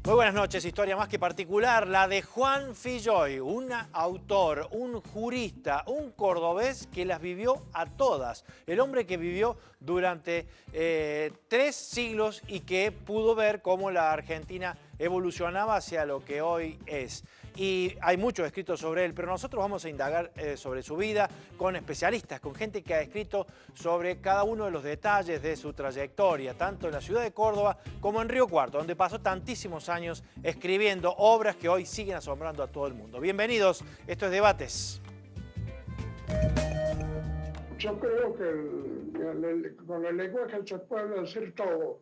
Muy buenas noches, historia más que particular, la de Juan Filloy, un autor, un jurista, un cordobés que las vivió a todas. El hombre que vivió durante 3 siglos y que pudo ver cómo la Argentina evolucionaba hacia lo que hoy es. Y hay mucho escrito sobre él, pero nosotros vamos a indagar sobre su vida con especialistas, con gente que ha escrito sobre cada uno de los detalles de su trayectoria, tanto en la ciudad de Córdoba como en Río Cuarto, donde pasó tantísimos años escribiendo obras que hoy siguen asombrando a todo el mundo. Bienvenidos, esto es Debates. Yo creo que con el lenguaje se puede decir todo.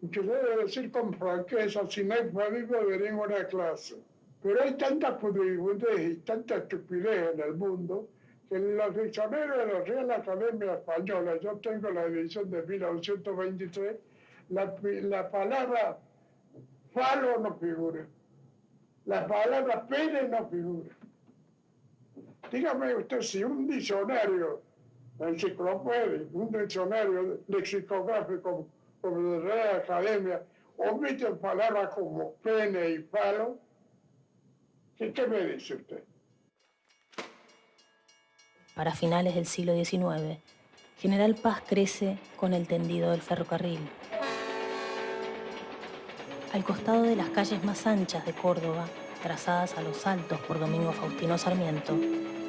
Y que debe decir con franqueza, si no hay podido de ninguna clase. Pero hay tanta pudribuldez y tanta estupidez en el mundo que en los diccionarios de la Real Academia Española, yo tengo la edición de 1923, la palabra falo no figura, la palabra pene no figura. Dígame usted si un diccionario enciclopédico, un diccionario lexicográfico como de la Real Academia omite palabras como pene y palo. ¿Qué me dice usted? Para finales del siglo XIX, General Paz crece con el tendido del ferrocarril. Al costado de las calles más anchas de Córdoba, trazadas a los altos por Domingo Faustino Sarmiento,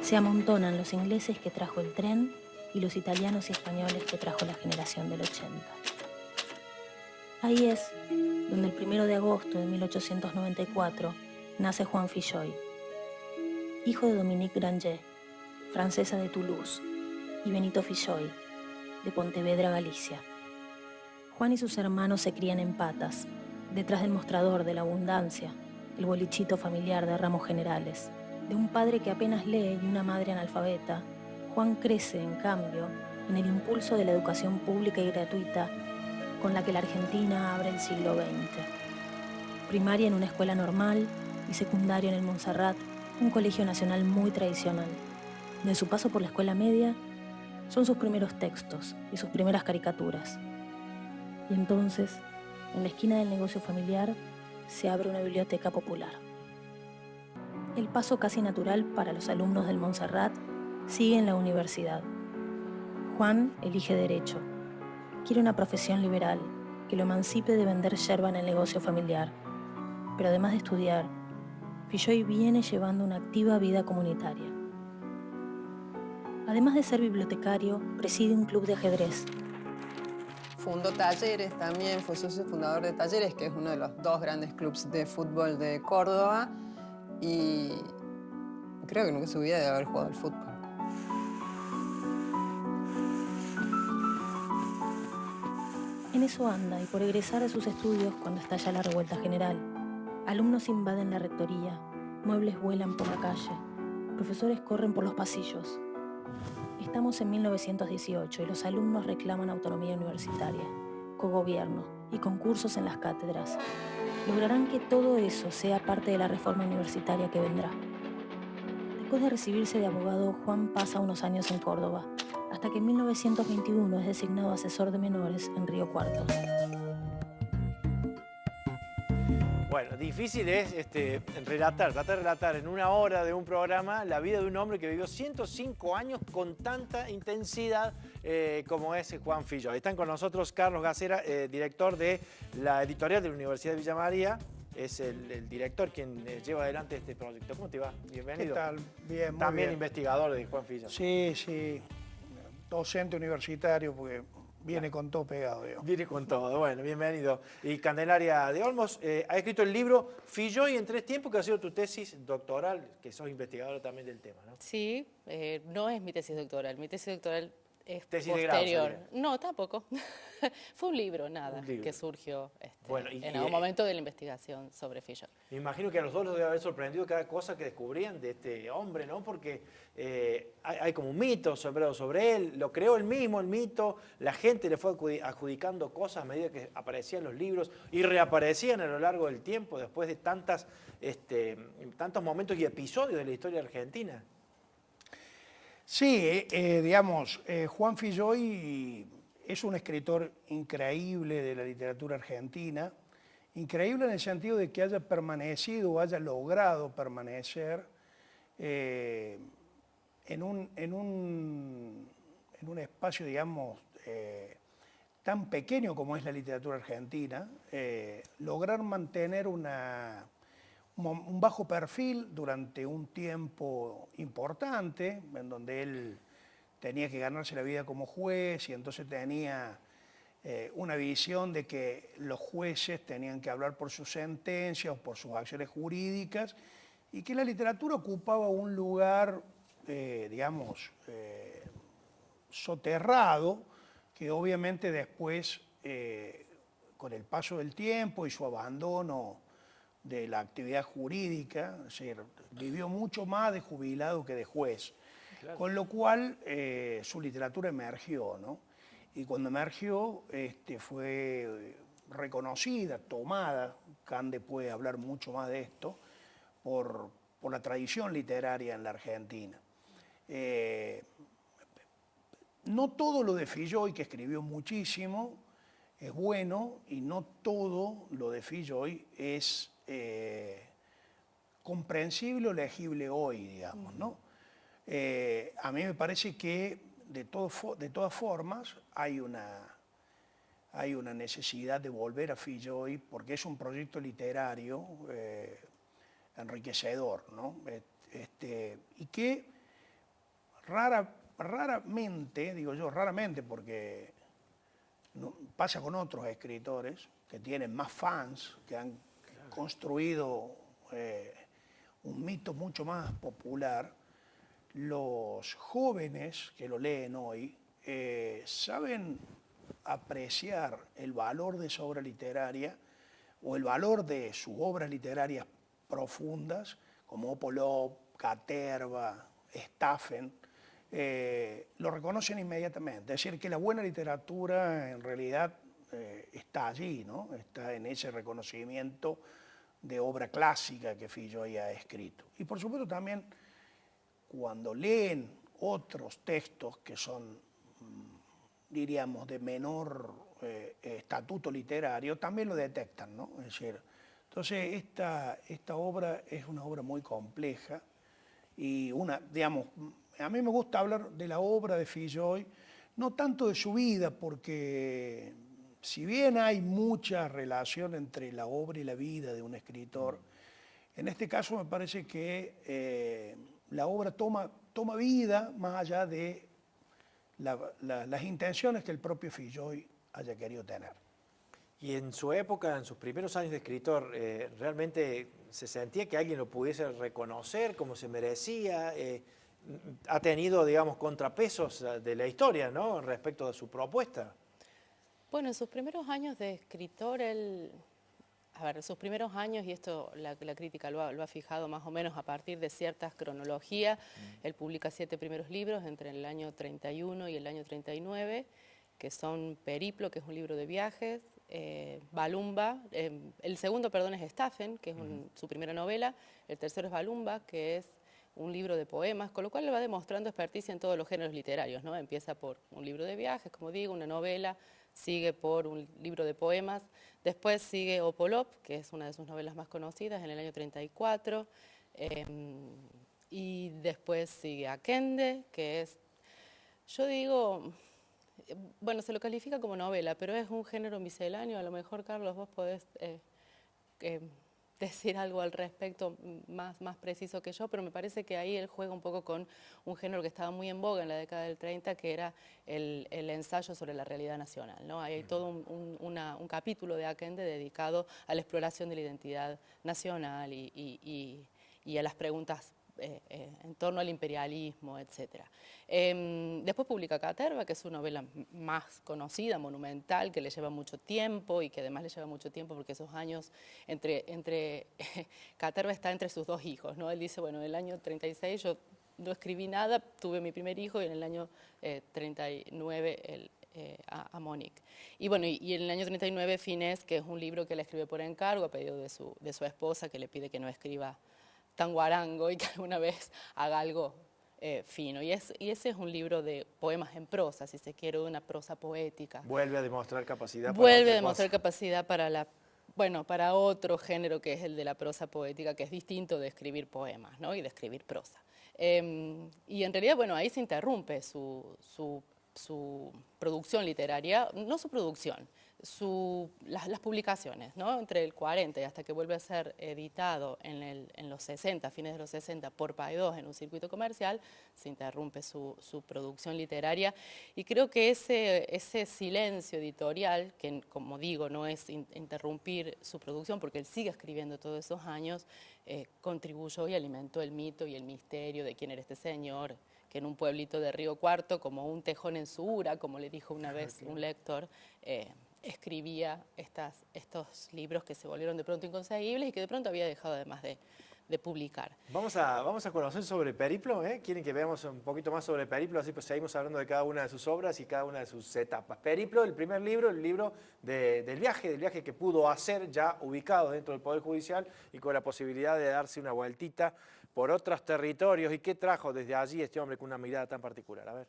se amontonan los ingleses que trajo el tren y los italianos y españoles que trajo la generación del 80. Ahí es donde el 1 de agosto de 1894 nace Juan Filloy, hijo de Dominique Granger, francesa de Toulouse, y Benito Filloy, de Pontevedra, Galicia. Juan y sus hermanos se crían en Patas, detrás del mostrador de la abundancia, el bolichito familiar de Ramos Generales. De un padre que apenas lee y una madre analfabeta, Juan crece, en cambio, en el impulso de la educación pública y gratuita con la que la Argentina abre el siglo XX. Primaria en una escuela normal y secundaria en el Montserrat, un colegio nacional muy tradicional. De su paso por la escuela media, son sus primeros textos y sus primeras caricaturas. Y entonces, en la esquina del negocio familiar, se abre una biblioteca popular. El paso casi natural para los alumnos del Montserrat sigue en la universidad. Juan elige Derecho. Quiere una profesión liberal que lo emancipe de vender yerba en el negocio familiar. Pero además de estudiar, Filloy viene llevando una activa vida comunitaria. Además de ser bibliotecario, preside un club de ajedrez. Fundó Talleres también, fue socio fundador de Talleres, que es uno de los 2 grandes clubes de fútbol de Córdoba. Y creo que nunca en su vida debe haber jugado al fútbol. En eso anda, y por egresar de sus estudios cuando estalla la revuelta general. Alumnos invaden la rectoría, muebles vuelan por la calle, profesores corren por los pasillos. Estamos en 1918 y los alumnos reclaman autonomía universitaria, cogobierno y concursos en las cátedras. Lograrán que todo eso sea parte de la reforma universitaria que vendrá. Después de recibirse de abogado, Juan pasa unos años en Córdoba, hasta que en 1921 es designado asesor de menores en Río Cuarto. Bueno, difícil es tratar de relatar en una hora de un programa la vida de un hombre que vivió 105 años con tanta intensidad como es Juan Filloy. Están con nosotros Carlos Gacera, director de la editorial de la Universidad de Villa María. Es el director quien lleva adelante este proyecto. ¿Cómo te va? Bienvenido. ¿Qué tal? Bien, muy También bien. investigador de Juan Filloy. Sí, docente universitario, porque viene con todo pegado, digamos. Viene con todo, bueno, bienvenido. Y Candelaria de Olmos ha escrito el libro Filloy en 3 tiempos, que ha sido tu tesis doctoral, que sos investigadora también del tema, ¿no? Sí, no es mi tesis doctoral es Tesis de grado posterior. sería. No, tampoco. Fue un libro, nada, Un libro. que surgió Bueno, en algún momento de la investigación sobre Filloy. Me imagino que a los dos los debe haber sorprendido cada cosa que descubrían de este hombre, ¿no? Porque hay como un mito sobre él, lo creó él mismo, el mito, la gente le fue adjudicando cosas a medida que aparecían los libros y reaparecían a lo largo del tiempo después de tantos momentos y episodios de la historia argentina. Sí, Juan Filloy es un escritor increíble de la literatura argentina Increíble en el sentido de que haya permanecido o haya logrado permanecer en un espacio, digamos, tan pequeño como es la literatura argentina, lograr mantener un bajo perfil durante un tiempo importante, en donde él tenía que ganarse la vida como juez y entonces tenía una visión de que los jueces tenían que hablar por sus sentencias o por sus acciones jurídicas y que la literatura ocupaba un lugar, digamos, soterrado, que obviamente después, con el paso del tiempo y su abandono de la actividad jurídica, es decir, vivió mucho más de jubilado que de juez, claro. Con lo cual su literatura emergió, ¿no? Y cuando emergió fue reconocida, tomada, Cande puede hablar mucho más de esto, por la tradición literaria en la Argentina. No todo lo de Filloy, que escribió muchísimo, es bueno, y no todo lo de Filloy es comprensible o legible hoy, digamos, ¿no? A mí me parece que de todas formas hay una necesidad de volver a Filloy porque es un proyecto literario enriquecedor, ¿no? Y que raramente, digo yo raramente porque pasa con otros escritores que tienen más fans, que han construido un mito mucho más popular, los jóvenes que lo leen hoy saben apreciar el valor de esa obra literaria o el valor de sus obras literarias profundas, como Opolov, Caterva, Staffen, lo reconocen inmediatamente. Es decir, que la buena literatura en realidad está allí, ¿no? Está en ese reconocimiento de obra clásica que Filloy ha escrito. Y por supuesto también cuando leen otros textos que son, diríamos, de menor estatuto literario, también lo detectan, ¿no? Es decir, entonces esta obra es una obra muy compleja y digamos, a mí me gusta hablar de la obra de Filloy, no tanto de su vida, porque si bien hay mucha relación entre la obra y la vida de un escritor, en este caso me parece que la obra toma vida más allá de las intenciones que el propio Filloy haya querido tener. Y en su época, en sus primeros años de escritor, ¿realmente se sentía que alguien lo pudiese reconocer como se merecía? Ha tenido, digamos, contrapesos de la historia, ¿no?, respecto de su propuesta. Bueno, en sus primeros años de escritor, sus primeros años, y esto la crítica lo ha fijado más o menos a partir de ciertas cronologías, él publica 7 primeros libros entre el año 31 y el año 39, que son Periplo, que es un libro de viajes, Balumba, el segundo, perdón, es Staffen, que es su primera novela, el tercero es Balumba, que es un libro de poemas, con lo cual le va demostrando experticia en todos los géneros literarios, ¿no? Empieza por un libro de viajes, como digo, una novela, sigue por un libro de poemas, después sigue Opolov, que es una de sus novelas más conocidas, en el año 34, y después sigue Akende, que es, yo digo, bueno, se lo califica como novela, pero es un género misceláneo. A lo mejor, Carlos, vos podés decir algo al respecto más preciso que yo, pero me parece que ahí él juega un poco con un género que estaba muy en boga en la década del 30, que era el ensayo sobre la realidad nacional, ¿no? Hay todo un capítulo de Akende dedicado a la exploración de la identidad nacional y a las preguntas en torno al imperialismo, etc. Después publica Caterva, que es su novela más conocida, monumental, que le lleva mucho tiempo y que además le lleva mucho tiempo porque esos años Caterva está entre sus 2 hijos, ¿no? Él dice, bueno, en el año 36 yo no escribí nada, tuve mi primer hijo, y en el año 39 a Monique. Y bueno, y en el año 39 Finés, que es un libro que él escribe por encargo a pedido de su esposa, que le pide que no escriba tan guarango y que alguna vez haga algo fino. Y ese es un libro de poemas en prosa, si se quiere, de una prosa poética. Vuelve a demostrar capacidad para Vuelve a otra demostrar cosa. capacidad para la bueno, para otro género que es el de la prosa poética, que es distinto de escribir poemas, ¿no? Y de escribir prosa. Y en realidad, bueno, ahí se interrumpe su producción literaria, no su producción, las publicaciones, ¿no? Entre el 40 y hasta que vuelve a ser editado en los 60, fines de los 60, por Paidós en un circuito comercial, se interrumpe su producción literaria. Y creo que ese silencio editorial, que como digo, no es interrumpir su producción, porque él sigue escribiendo todos esos años, contribuyó y alimentó el mito y el misterio de quién era este señor, que en un pueblito de Río Cuarto, como un tejón en su ura, como le dijo una vez un lector, escribía estos libros que se volvieron de pronto inconseguibles y que de pronto había dejado además de publicar. Vamos a conocer sobre Periplo, ¿eh? ¿Quieren que veamos un poquito más sobre Periplo? Así pues seguimos hablando de cada una de sus obras y cada una de sus etapas. Periplo, el primer libro, el libro del viaje que pudo hacer ya ubicado dentro del Poder Judicial y con la posibilidad de darse una vueltita por otros territorios. ¿Y qué trajo desde allí este hombre con una mirada tan particular? A ver.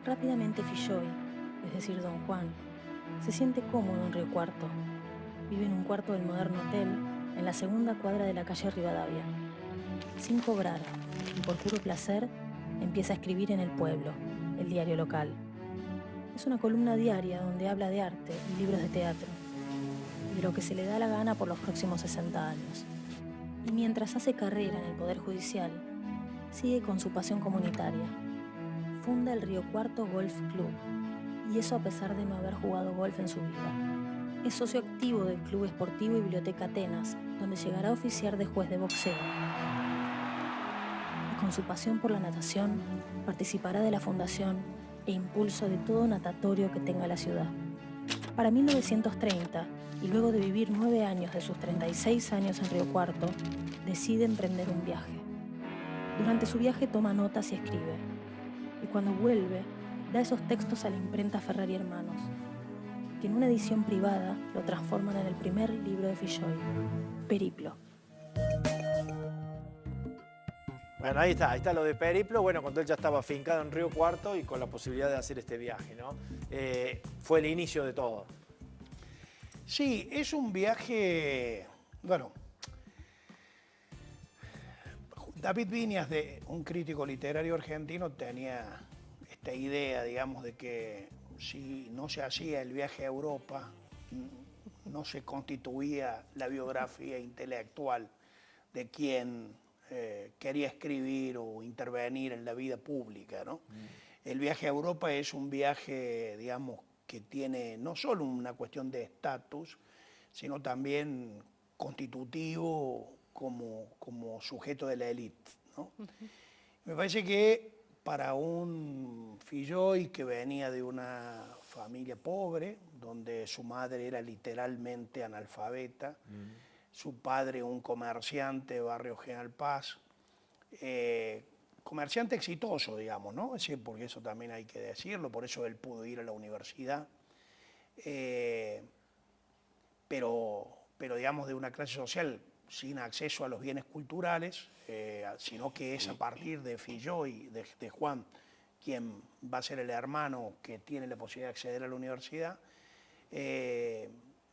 Rápidamente Filloy, es decir, Don Juan, se siente cómodo en Río Cuarto. Vive en un cuarto del moderno hotel en la segunda cuadra de la calle Rivadavia. Sin cobrar y por puro placer, empieza a escribir en El Pueblo, el diario local. Es una columna diaria donde habla de arte y libros de teatro, y de lo que se le da la gana por los próximos 60 años. Y mientras hace carrera en el Poder Judicial, sigue con su pasión comunitaria. Funda el Río Cuarto Golf Club, y eso a pesar de no haber jugado golf en su vida. Es socio activo del Club Esportivo y Biblioteca Atenas, donde llegará a oficiar de juez de boxeo. Y con su pasión por la natación, participará de la fundación e impulso de todo natatorio que tenga la ciudad. Para 1930, y luego de vivir 9 años de sus 36 años en Río Cuarto, decide emprender un viaje. Durante su viaje toma notas y escribe. Y cuando vuelve, da esos textos a la imprenta Ferrari Hermanos, que en una edición privada lo transforman en el primer libro de Filloy, Periplo. Bueno, ahí está lo de Periplo, bueno, cuando él ya estaba afincado en Río Cuarto y con la posibilidad de hacer este viaje, ¿no? Fue el inicio de todo. Sí, es un viaje, bueno, David Viñas, un crítico literario argentino, tenía esta idea, digamos, de que si no se hacía el viaje a Europa, no se constituía la biografía intelectual de quien quería escribir o intervenir en la vida pública, ¿no? El viaje a Europa es un viaje, digamos, que tiene no solo una cuestión de estatus, sino también constitutivo como sujeto de la élite, ¿no? Me parece que para un Filloy que venía de una familia pobre, donde su madre era literalmente analfabeta, su padre un comerciante de Barrio General Paz, comerciante exitoso, digamos, ¿no? Es decir, porque eso también hay que decirlo, por eso él pudo ir a la universidad, pero digamos de una clase social sin acceso a los bienes culturales, sino que es a partir de Filloy, de Juan, quien va a ser el hermano que tiene la posibilidad de acceder a la universidad.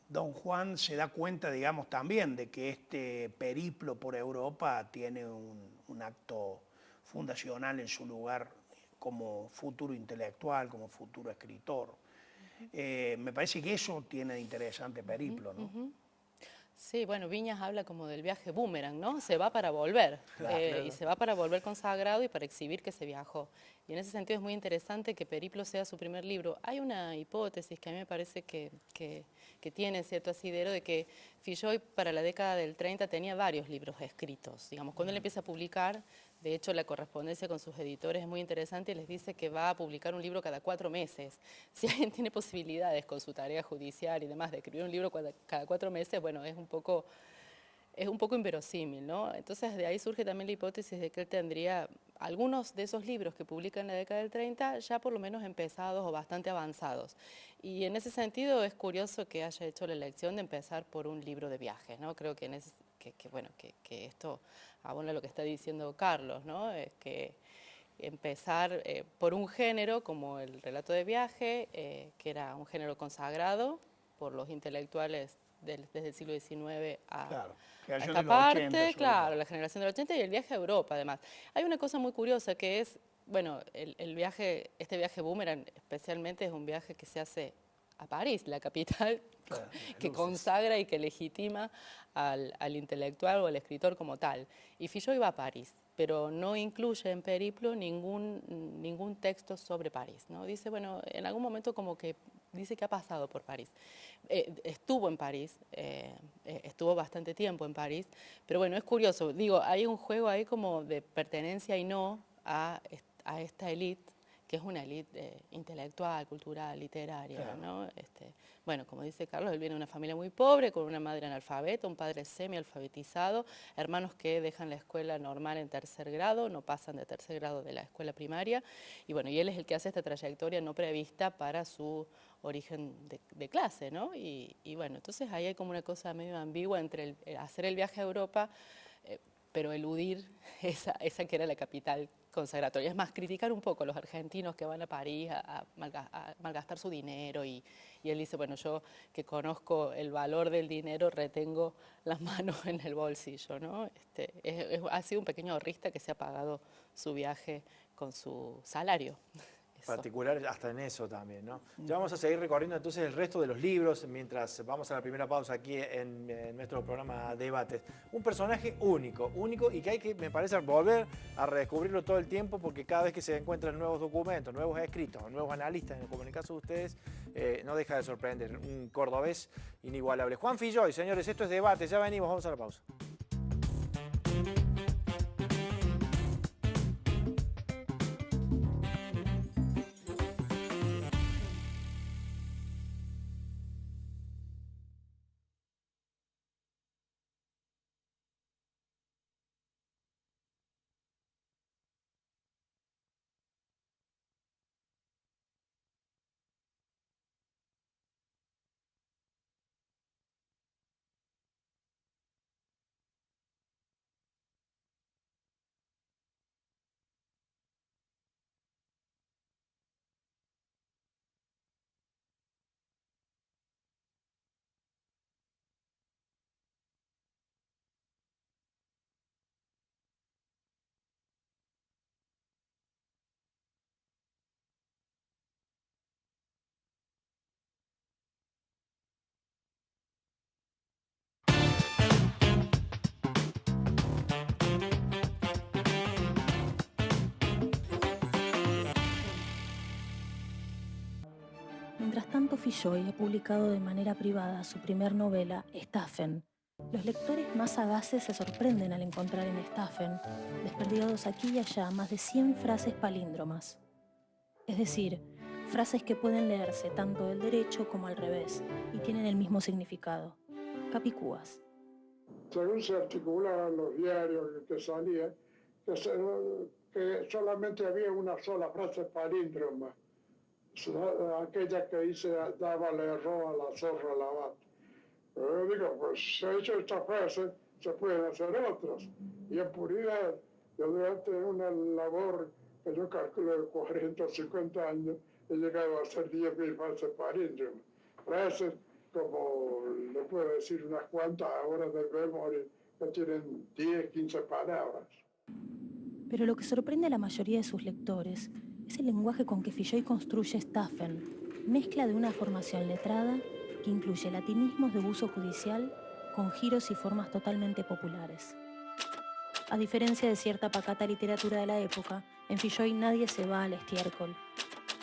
Don Juan se da cuenta, digamos, también de que este periplo por Europa tiene un acto fundacional en su lugar como futuro intelectual, como futuro escritor. Me parece que eso tiene de interesante Periplo, ¿no? Sí, bueno, Viñas habla como del viaje boomerang, ¿no? Se va para volver, Claro. y se va para volver consagrado y para exhibir que se viajó. Y en ese sentido es muy interesante que Periplo sea su primer libro. Hay una hipótesis que a mí me parece que tiene cierto asidero de que Filloy para la década del 30 tenía varios libros escritos. Digamos, cuando él empieza a publicar, de hecho la correspondencia con sus editores es muy interesante y les dice que va a publicar un libro cada 4 meses. Si alguien tiene posibilidades con su tarea judicial y demás de escribir un libro cada 4 meses, bueno, es un poco inverosímil, ¿no? Entonces de ahí surge también la hipótesis de que él tendría algunos de esos libros que publica en la década del 30 ya por lo menos empezados o bastante avanzados. Y en ese sentido es curioso que haya hecho la elección de empezar por un libro de viajes, ¿no? Creo que, bueno, que esto abona lo que está diciendo Carlos, ¿no? Es que empezar por un género como el relato de viaje, que era un género consagrado por los intelectuales desde el siglo XIX Claro, a generación esta de los 80 parte, sobre claro, todo. la generación del 80 y el viaje a Europa además. Hay una cosa muy curiosa que es, bueno, este viaje Boomerang especialmente es un viaje que se hace a París, la capital Claro, que luces. consagra y que legitima al intelectual o al escritor como tal. Y Filloy va a París, pero no incluye en Periplo ningún texto sobre París, ¿no? Dice, bueno, en algún momento como que dice que ha pasado por París. Estuvo en París, estuvo bastante tiempo en París, pero bueno, es curioso, digo, hay un juego ahí como de pertenencia y no a esta élite, que es una élite intelectual, cultural, literaria, Claro. ¿no? Bueno, como dice Carlos, él viene de una familia muy pobre, con una madre analfabeta, un padre semi-alfabetizado, hermanos que dejan la escuela normal en tercer grado, no pasan de tercer grado de la escuela primaria, y bueno, y él es el que hace esta trayectoria no prevista para su origen de clase, ¿no? Y bueno, entonces ahí hay como una cosa medio ambigua entre hacer el viaje a Europa, pero eludir esa que era la capital consagratoria. Es más, criticar un poco a los argentinos que van a París a malgastar su dinero y él dice, bueno, yo que conozco el valor del dinero retengo las manos en el bolsillo, ¿no? Ha sido un pequeño ahorrista que se ha pagado su viaje con su salario. Eso. Particular hasta en eso también, ¿no? Ya vamos a seguir recorriendo entonces el resto de los libros mientras vamos a la primera pausa aquí en nuestro programa Debates. Un personaje único y que hay que, me parece, volver a redescubrirlo todo el tiempo porque cada vez que se encuentran nuevos documentos, nuevos escritos, nuevos analistas, como en el caso de ustedes, no deja de sorprender. Un cordobés inigualable. Juan Filloy, señores, esto es Debates, ya venimos, vamos a la pausa. Mientras tanto, Filloy ha publicado de manera privada su primer novela, Staffen. Los lectores más sagaces se sorprenden al encontrar en Staffen, desperdigados aquí y allá, más de 100 frases palíndromas. Es decir, frases que pueden leerse tanto del derecho como al revés y tienen el mismo significado. Capicúas. Según se articulaban los diarios que salían, que solamente había una sola frase palíndroma, aquella que dice, daba le error a la zorra la vaca. Pero yo digo, pues se ha hecho esta frase, se pueden hacer otras. Y en puridad, yo durante una labor que yo calculo de 40 o 50 años, he llegado a hacer 10.000 frases palíndromas. Frases como, le puedo decir, unas cuantas horas de memoria que tienen 10, 15 palabras. Pero lo que sorprende a la mayoría de sus lectores es el lenguaje con que Filloy construye Staffen, mezcla de una formación letrada que incluye latinismos de uso judicial con giros y formas totalmente populares. A diferencia de cierta pacata literatura de la época, en Filloy nadie se va al estiércol,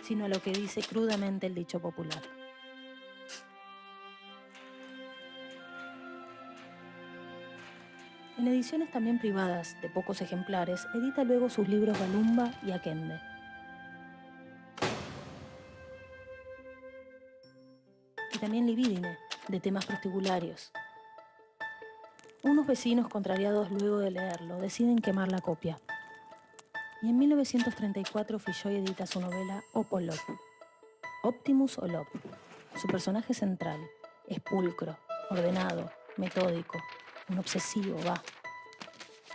sino a lo que dice crudamente el dicho popular. En ediciones también privadas, de pocos ejemplares, edita luego sus libros Balumba y Aquende. Y también Libidine, de temas prostibularios. Unos vecinos, contrariados luego de leerlo, deciden quemar la copia. Y en 1934 Filloy edita su novela Opolop, Optimus Olop. Su personaje central es pulcro, ordenado, metódico, un obsesivo, va.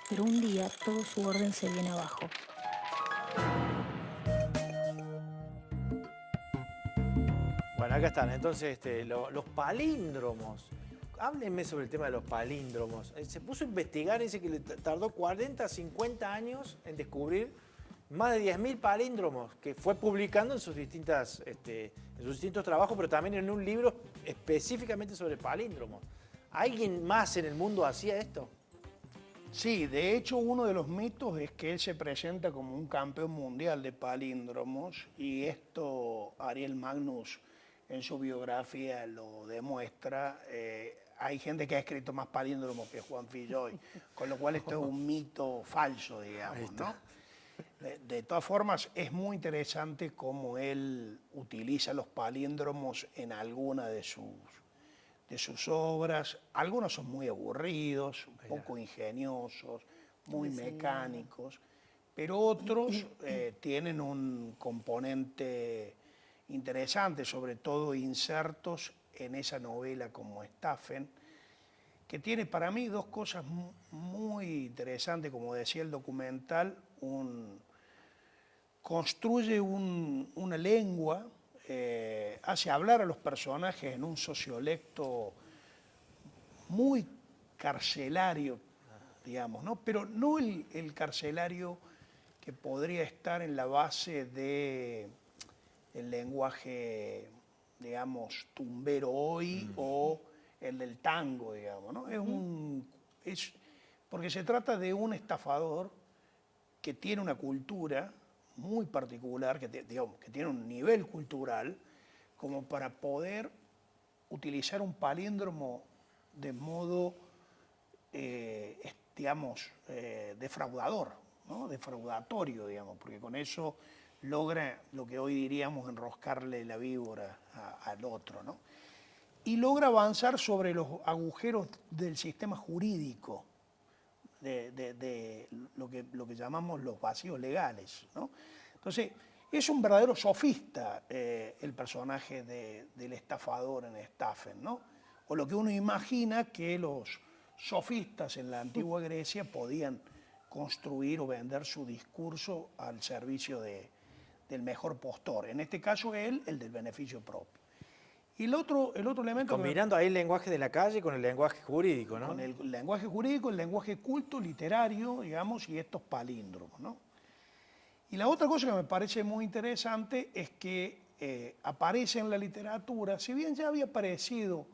Pero un día todo su orden se viene abajo. Bueno, acá están. Entonces, los palíndromos. Háblenme sobre el tema de los palíndromos. Se puso a investigar, dice que le tardó 40, 50 años en descubrir más de 10.000 palíndromos, que fue publicando en sus distintos trabajos, pero también en un libro específicamente sobre palíndromos. ¿Alguien más en el mundo hacía esto? Sí, de hecho uno de los mitos es que él se presenta como un campeón mundial de palíndromos y esto Ariel Magnus en su biografía lo demuestra. Hay gente que ha escrito más palíndromos que Juan Filloy, con lo cual esto es un mito falso, digamos, ¿no? De todas formas, es muy interesante cómo él utiliza los palíndromos en alguna de sus obras. Algunos son muy aburridos, un poco ingeniosos, muy mecánicos, pero otros tienen un componente interesante, sobre todo insertos en esa novela como Staffen, que tiene para mí dos cosas muy interesantes, como decía el documental, construye una lengua, hace hablar a los personajes en un sociolecto muy carcelario, digamos, ¿no? Pero no el carcelario que podría estar en la base del lenguaje, digamos, tumbero hoy o el del tango, digamos, ¿no? Porque se trata de un estafador que tiene una cultura muy particular, que tiene un nivel cultural, como para poder utilizar un palíndromo de modo, digamos, defraudador, ¿no? Defraudatorio, digamos, porque con eso logra lo que hoy diríamos enroscarle la víbora al otro, ¿no? Y logra avanzar sobre los agujeros del sistema jurídico, de lo que llamamos los vacíos legales, ¿no? Entonces, es un verdadero sofista el personaje del estafador en Staffen, ¿no? O lo que uno imagina que los sofistas en la antigua Grecia podían construir o vender su discurso al servicio del mejor postor. En este caso, el del beneficio propio. Y el otro elemento... Combinando ahí el lenguaje de la calle con el lenguaje jurídico, ¿no? Con el lenguaje jurídico, el lenguaje culto, literario, digamos, y estos palíndromos, ¿no? Y la otra cosa que me parece muy interesante es que aparece en la literatura, si bien ya había aparecido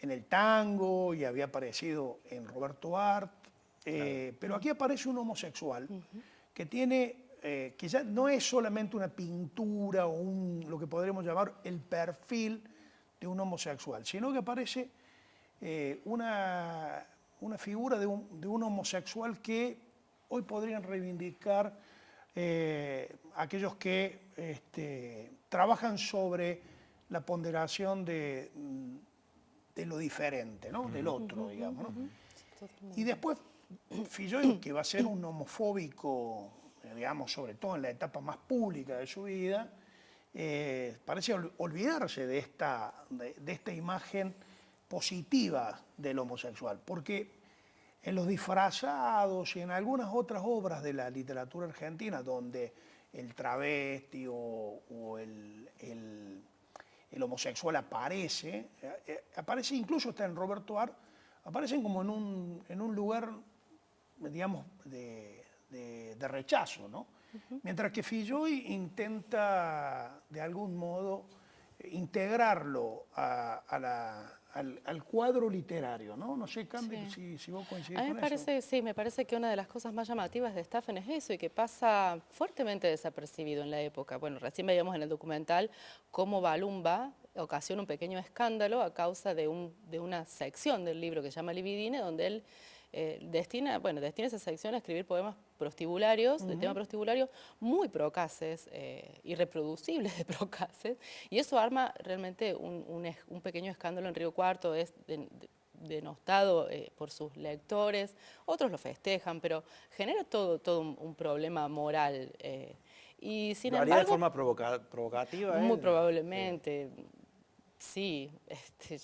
en el tango y había aparecido en Roberto Art, pero aquí aparece un homosexual que tiene... que ya no es solamente una pintura o lo que podríamos llamar el perfil de un homosexual, sino que aparece una figura de un homosexual que hoy podrían reivindicar aquellos que trabajan sobre la ponderación de lo diferente, ¿no? Del otro, digamos, ¿no? Y después Filloy, que va a ser un homofóbico, digamos, sobre todo en la etapa más pública de su vida, parece olvidarse de esta imagen positiva del homosexual, porque en Los disfrazados y en algunas otras obras de la literatura argentina, donde el travesti o el homosexual aparece incluso está en Roberto Art, aparecen como en un lugar, digamos, de rechazo, ¿no? Mientras que Filloy intenta, de algún modo, integrarlo al cuadro literario, ¿no? No sé, Candy, si vos coincidís A mí con me parece, eso. sí, me parece que una de las cosas más llamativas de Staffen es eso y que pasa fuertemente desapercibido en la época. Bueno, recién veíamos en el documental cómo Balumba ocasiona un pequeño escándalo a causa de una sección del libro que se llama Libidine, donde él destina esa sección a escribir poemas prostibularios, de tema prostibulario, muy procaces, irreproducibles de procaces, y eso arma realmente un pequeño escándalo en Río Cuarto, es denostado por sus lectores, otros lo festejan, pero genera todo un problema moral. Y sin ¿Lo haría de embargo, forma provocativa? muy él? probablemente, sí,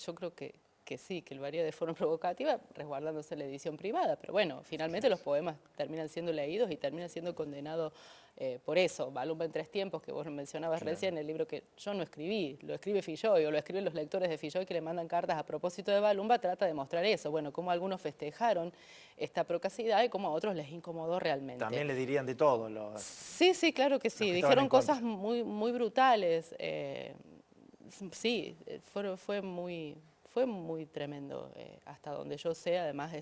yo creo que que sí, que lo haría de forma provocativa, resguardándose la edición privada. Pero bueno, finalmente los poemas terminan siendo leídos y terminan siendo condenados por eso. Balumba en tres tiempos, que vos mencionabas recién, el libro que yo no escribí, lo escribe Filloy o lo escriben los lectores de Filloy que le mandan cartas a propósito de Balumba, trata de mostrar eso. Bueno, cómo algunos festejaron esta procacidad y cómo a otros les incomodó realmente. También le dirían de todo. Sí, sí, claro que sí. que estaban Dijeron en contra. cosas muy brutales. Sí, fue muy tremendo, hasta donde yo sé. Además,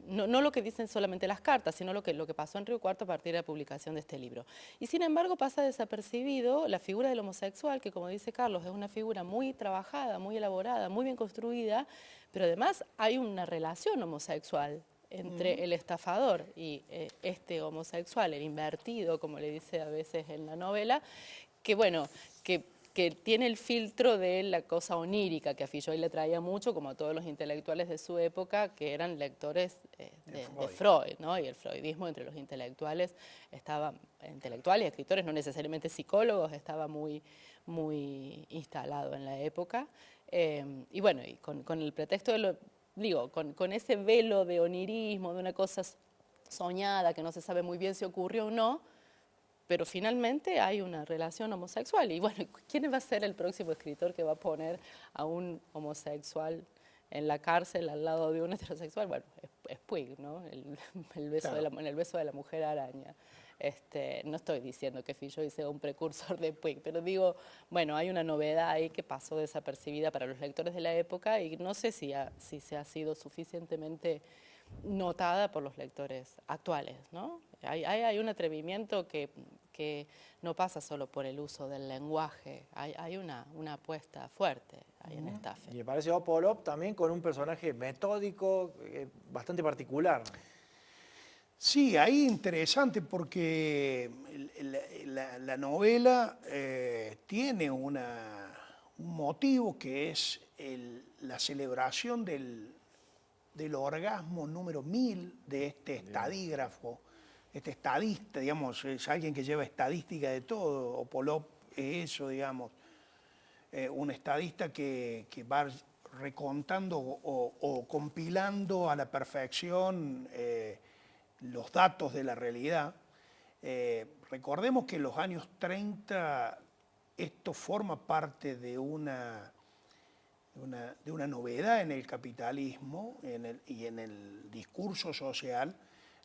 no lo que dicen solamente las cartas, sino lo que pasó en Río Cuarto a partir de la publicación de este libro. Y sin embargo pasa desapercibido la figura del homosexual, que como dice Carlos, es una figura muy trabajada, muy elaborada, muy bien construida, pero además hay una relación homosexual entre el estafador y este homosexual, el invertido, como le dice a veces en la novela, que bueno, que tiene el filtro de la cosa onírica, que a Filloy le traía mucho, como a todos los intelectuales de su época, que eran lectores de Freud, ¿no? Y el freudismo entre los intelectuales intelectuales y escritores, no necesariamente psicólogos, estaba muy instalado en la época. Y bueno, y con el pretexto con ese velo de onirismo, de una cosa soñada que no se sabe muy bien si ocurrió o no, pero finalmente hay una relación homosexual. Y bueno, ¿quién va a ser el próximo escritor que va a poner a un homosexual en la cárcel al lado de un heterosexual? Bueno, es Puig, ¿no? El beso en el beso de la mujer araña. No estoy diciendo que Filloy sea un precursor de Puig, pero digo, bueno, hay una novedad ahí que pasó desapercibida para los lectores de la época y no sé si se ha sido suficientemente notada por los lectores actuales, ¿no? Hay un atrevimiento que no pasa solo por el uso del lenguaje, hay una apuesta fuerte ahí en Estafe. Y me parece Opolov también con un personaje metódico, bastante particular. Sí, ahí interesante porque la novela tiene un motivo que es la celebración del orgasmo número 1000 de este estadígrafo, este estadista, digamos, es alguien que lleva estadística de todo. Opolov es eso, digamos, un estadista que va recontando o compilando a la perfección los datos de la realidad. Recordemos que en los años 30 esto forma parte de una novedad en el capitalismo y en el discurso social,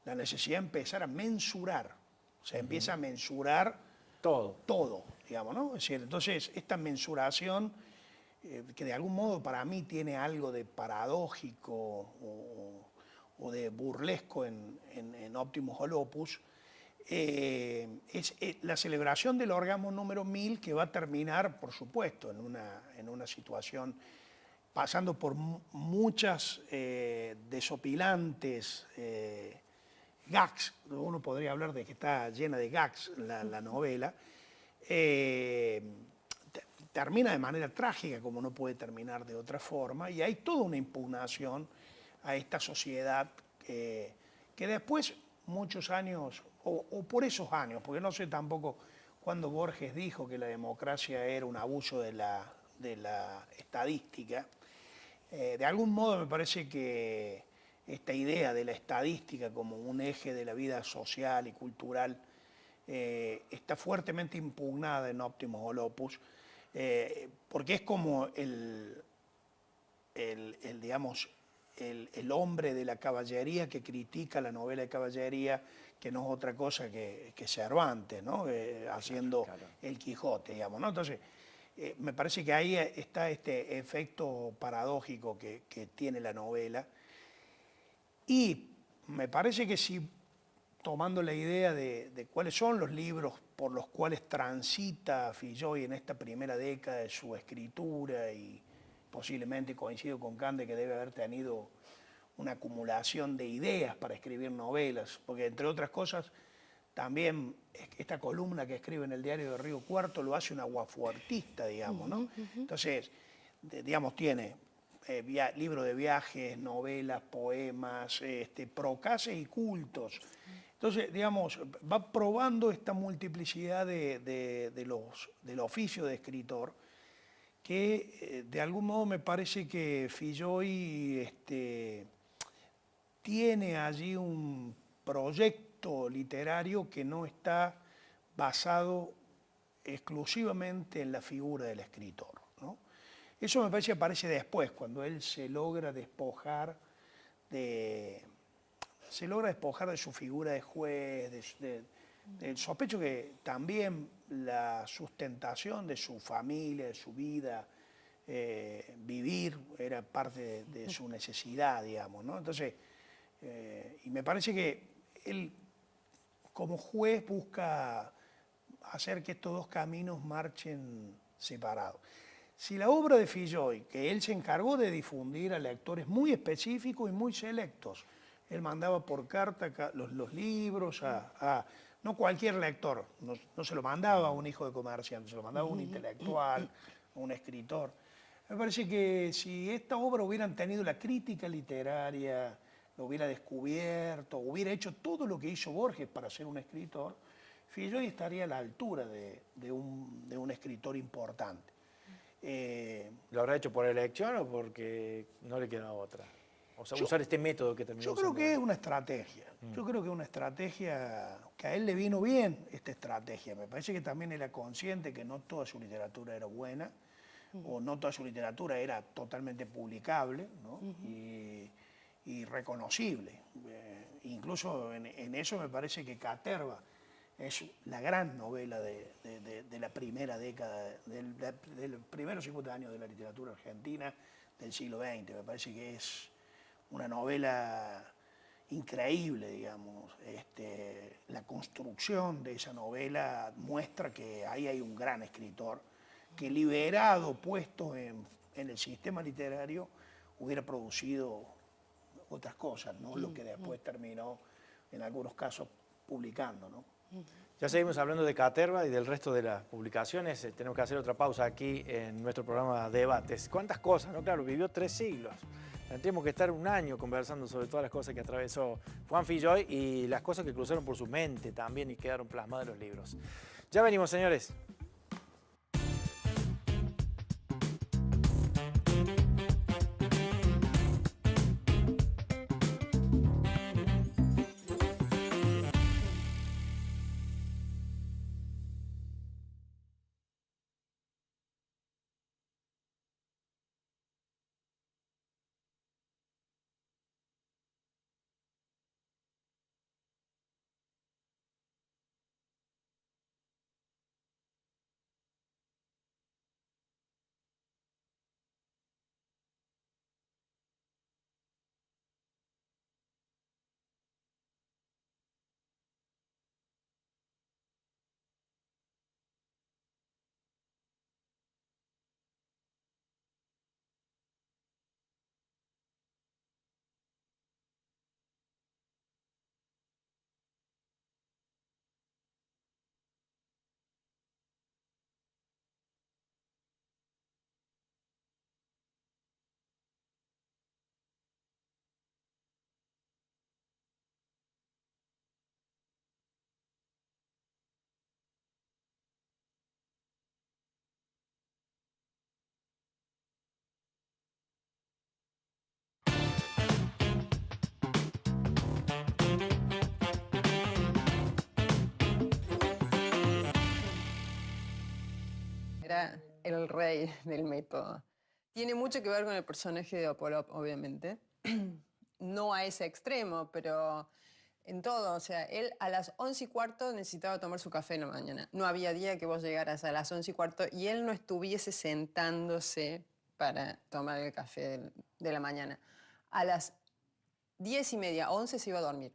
la necesidad de empezar a mensurar. Se empieza a mensurar todo, digamos, ¿no? Es decir, entonces esta mensuración, que de algún modo para mí tiene algo de paradójico o de burlesco en Optimus Holopus, es la celebración del orgasmo número 1000 que va a terminar, por supuesto, en una situación pasando por muchas desopilantes gags. Uno podría hablar de que está llena de gags la novela. Termina de manera trágica, como no puede terminar de otra forma, y hay toda una impugnación a esta sociedad que después, muchos años, o por esos años, porque no sé tampoco cuándo Borges dijo que la democracia era un abuso de la estadística. De algún modo me parece que esta idea de la estadística como un eje de la vida social y cultural está fuertemente impugnada en Optimus Holopus, porque es como digamos, el hombre de la caballería que critica la novela de caballería, que no es otra cosa que Cervantes, ¿no? Haciendo el Quijote, digamos, ¿no? Entonces, me parece que ahí está este efecto paradójico que tiene la novela. Y me parece que si, tomando la idea de cuáles son los libros por los cuales transita Filloy en esta primera década de su escritura, y posiblemente coincido con Cande que debe haber tenido una acumulación de ideas para escribir novelas, porque entre otras cosas también esta columna que escribe en el diario de Río Cuarto lo hace un aguafuertista, digamos, ¿no? Entonces, digamos, tiene libros de viajes, novelas, poemas, procaces y cultos. Entonces, digamos, va probando esta multiplicidad del oficio de escritor, que de algún modo me parece que Filloy tiene allí un proyecto literario que no está basado exclusivamente en la figura del escritor, ¿no? Eso me parece que aparece después, cuando él se logra despojar de su figura de juez, sospecho que también la sustentación de su familia, de su vida, vivir, era parte de su necesidad, digamos, ¿no? Entonces, y me parece que él, como juez, busca hacer que estos dos caminos marchen separados. Si la obra de Filloy, que él se encargó de difundir a lectores muy específicos y muy selectos, él mandaba por carta los libros no cualquier lector, no se lo mandaba a un hijo de comerciante, se lo mandaba a un intelectual, a un escritor. Me parece que si esta obra hubieran tenido la crítica literaria, lo hubiera descubierto, hubiera hecho todo lo que hizo Borges para ser un escritor, Filloy estaría a la altura de un escritor importante. ¿Lo habrá hecho por elección o porque no le queda otra? O sea, usar este método que terminó Yo creo usando que él. es una estrategia. Yo creo que es una estrategia que a él le vino bien, esta estrategia. Me parece que también era consciente que no toda su literatura era buena, o no toda su literatura era totalmente publicable, ¿no? Y reconocible. Incluso en eso me parece que Caterva es la gran novela de la primera década, de los primeros 50 años de la literatura argentina del siglo XX. Me parece que es una novela increíble, digamos. La construcción de esa novela muestra que ahí hay un gran escritor que, liberado, puesto en el sistema literario, hubiera producido otras cosas, ¿no? Lo que después terminó, en algunos casos, publicando, ¿no? Ya seguimos hablando de Caterva y del resto de las publicaciones. Tenemos que hacer otra pausa aquí en nuestro programa Debates. ¿Cuántas cosas? ¿No? Claro, vivió 3 siglos. Tendríamos que estar un año conversando sobre todas las cosas que atravesó Juan Filloy y las cosas que cruzaron por su mente también y quedaron plasmadas en los libros. Ya venimos, señores. Era el rey del método. Tiene mucho que ver con el personaje de Opolop, obviamente. No a ese extremo, pero en todo. O sea, él a las 11:15 necesitaba tomar su café en la mañana. No había día que vos llegaras a las 11:15 y él no estuviese sentándose para tomar el café de la mañana. A las 10:30, 11 se iba a dormir.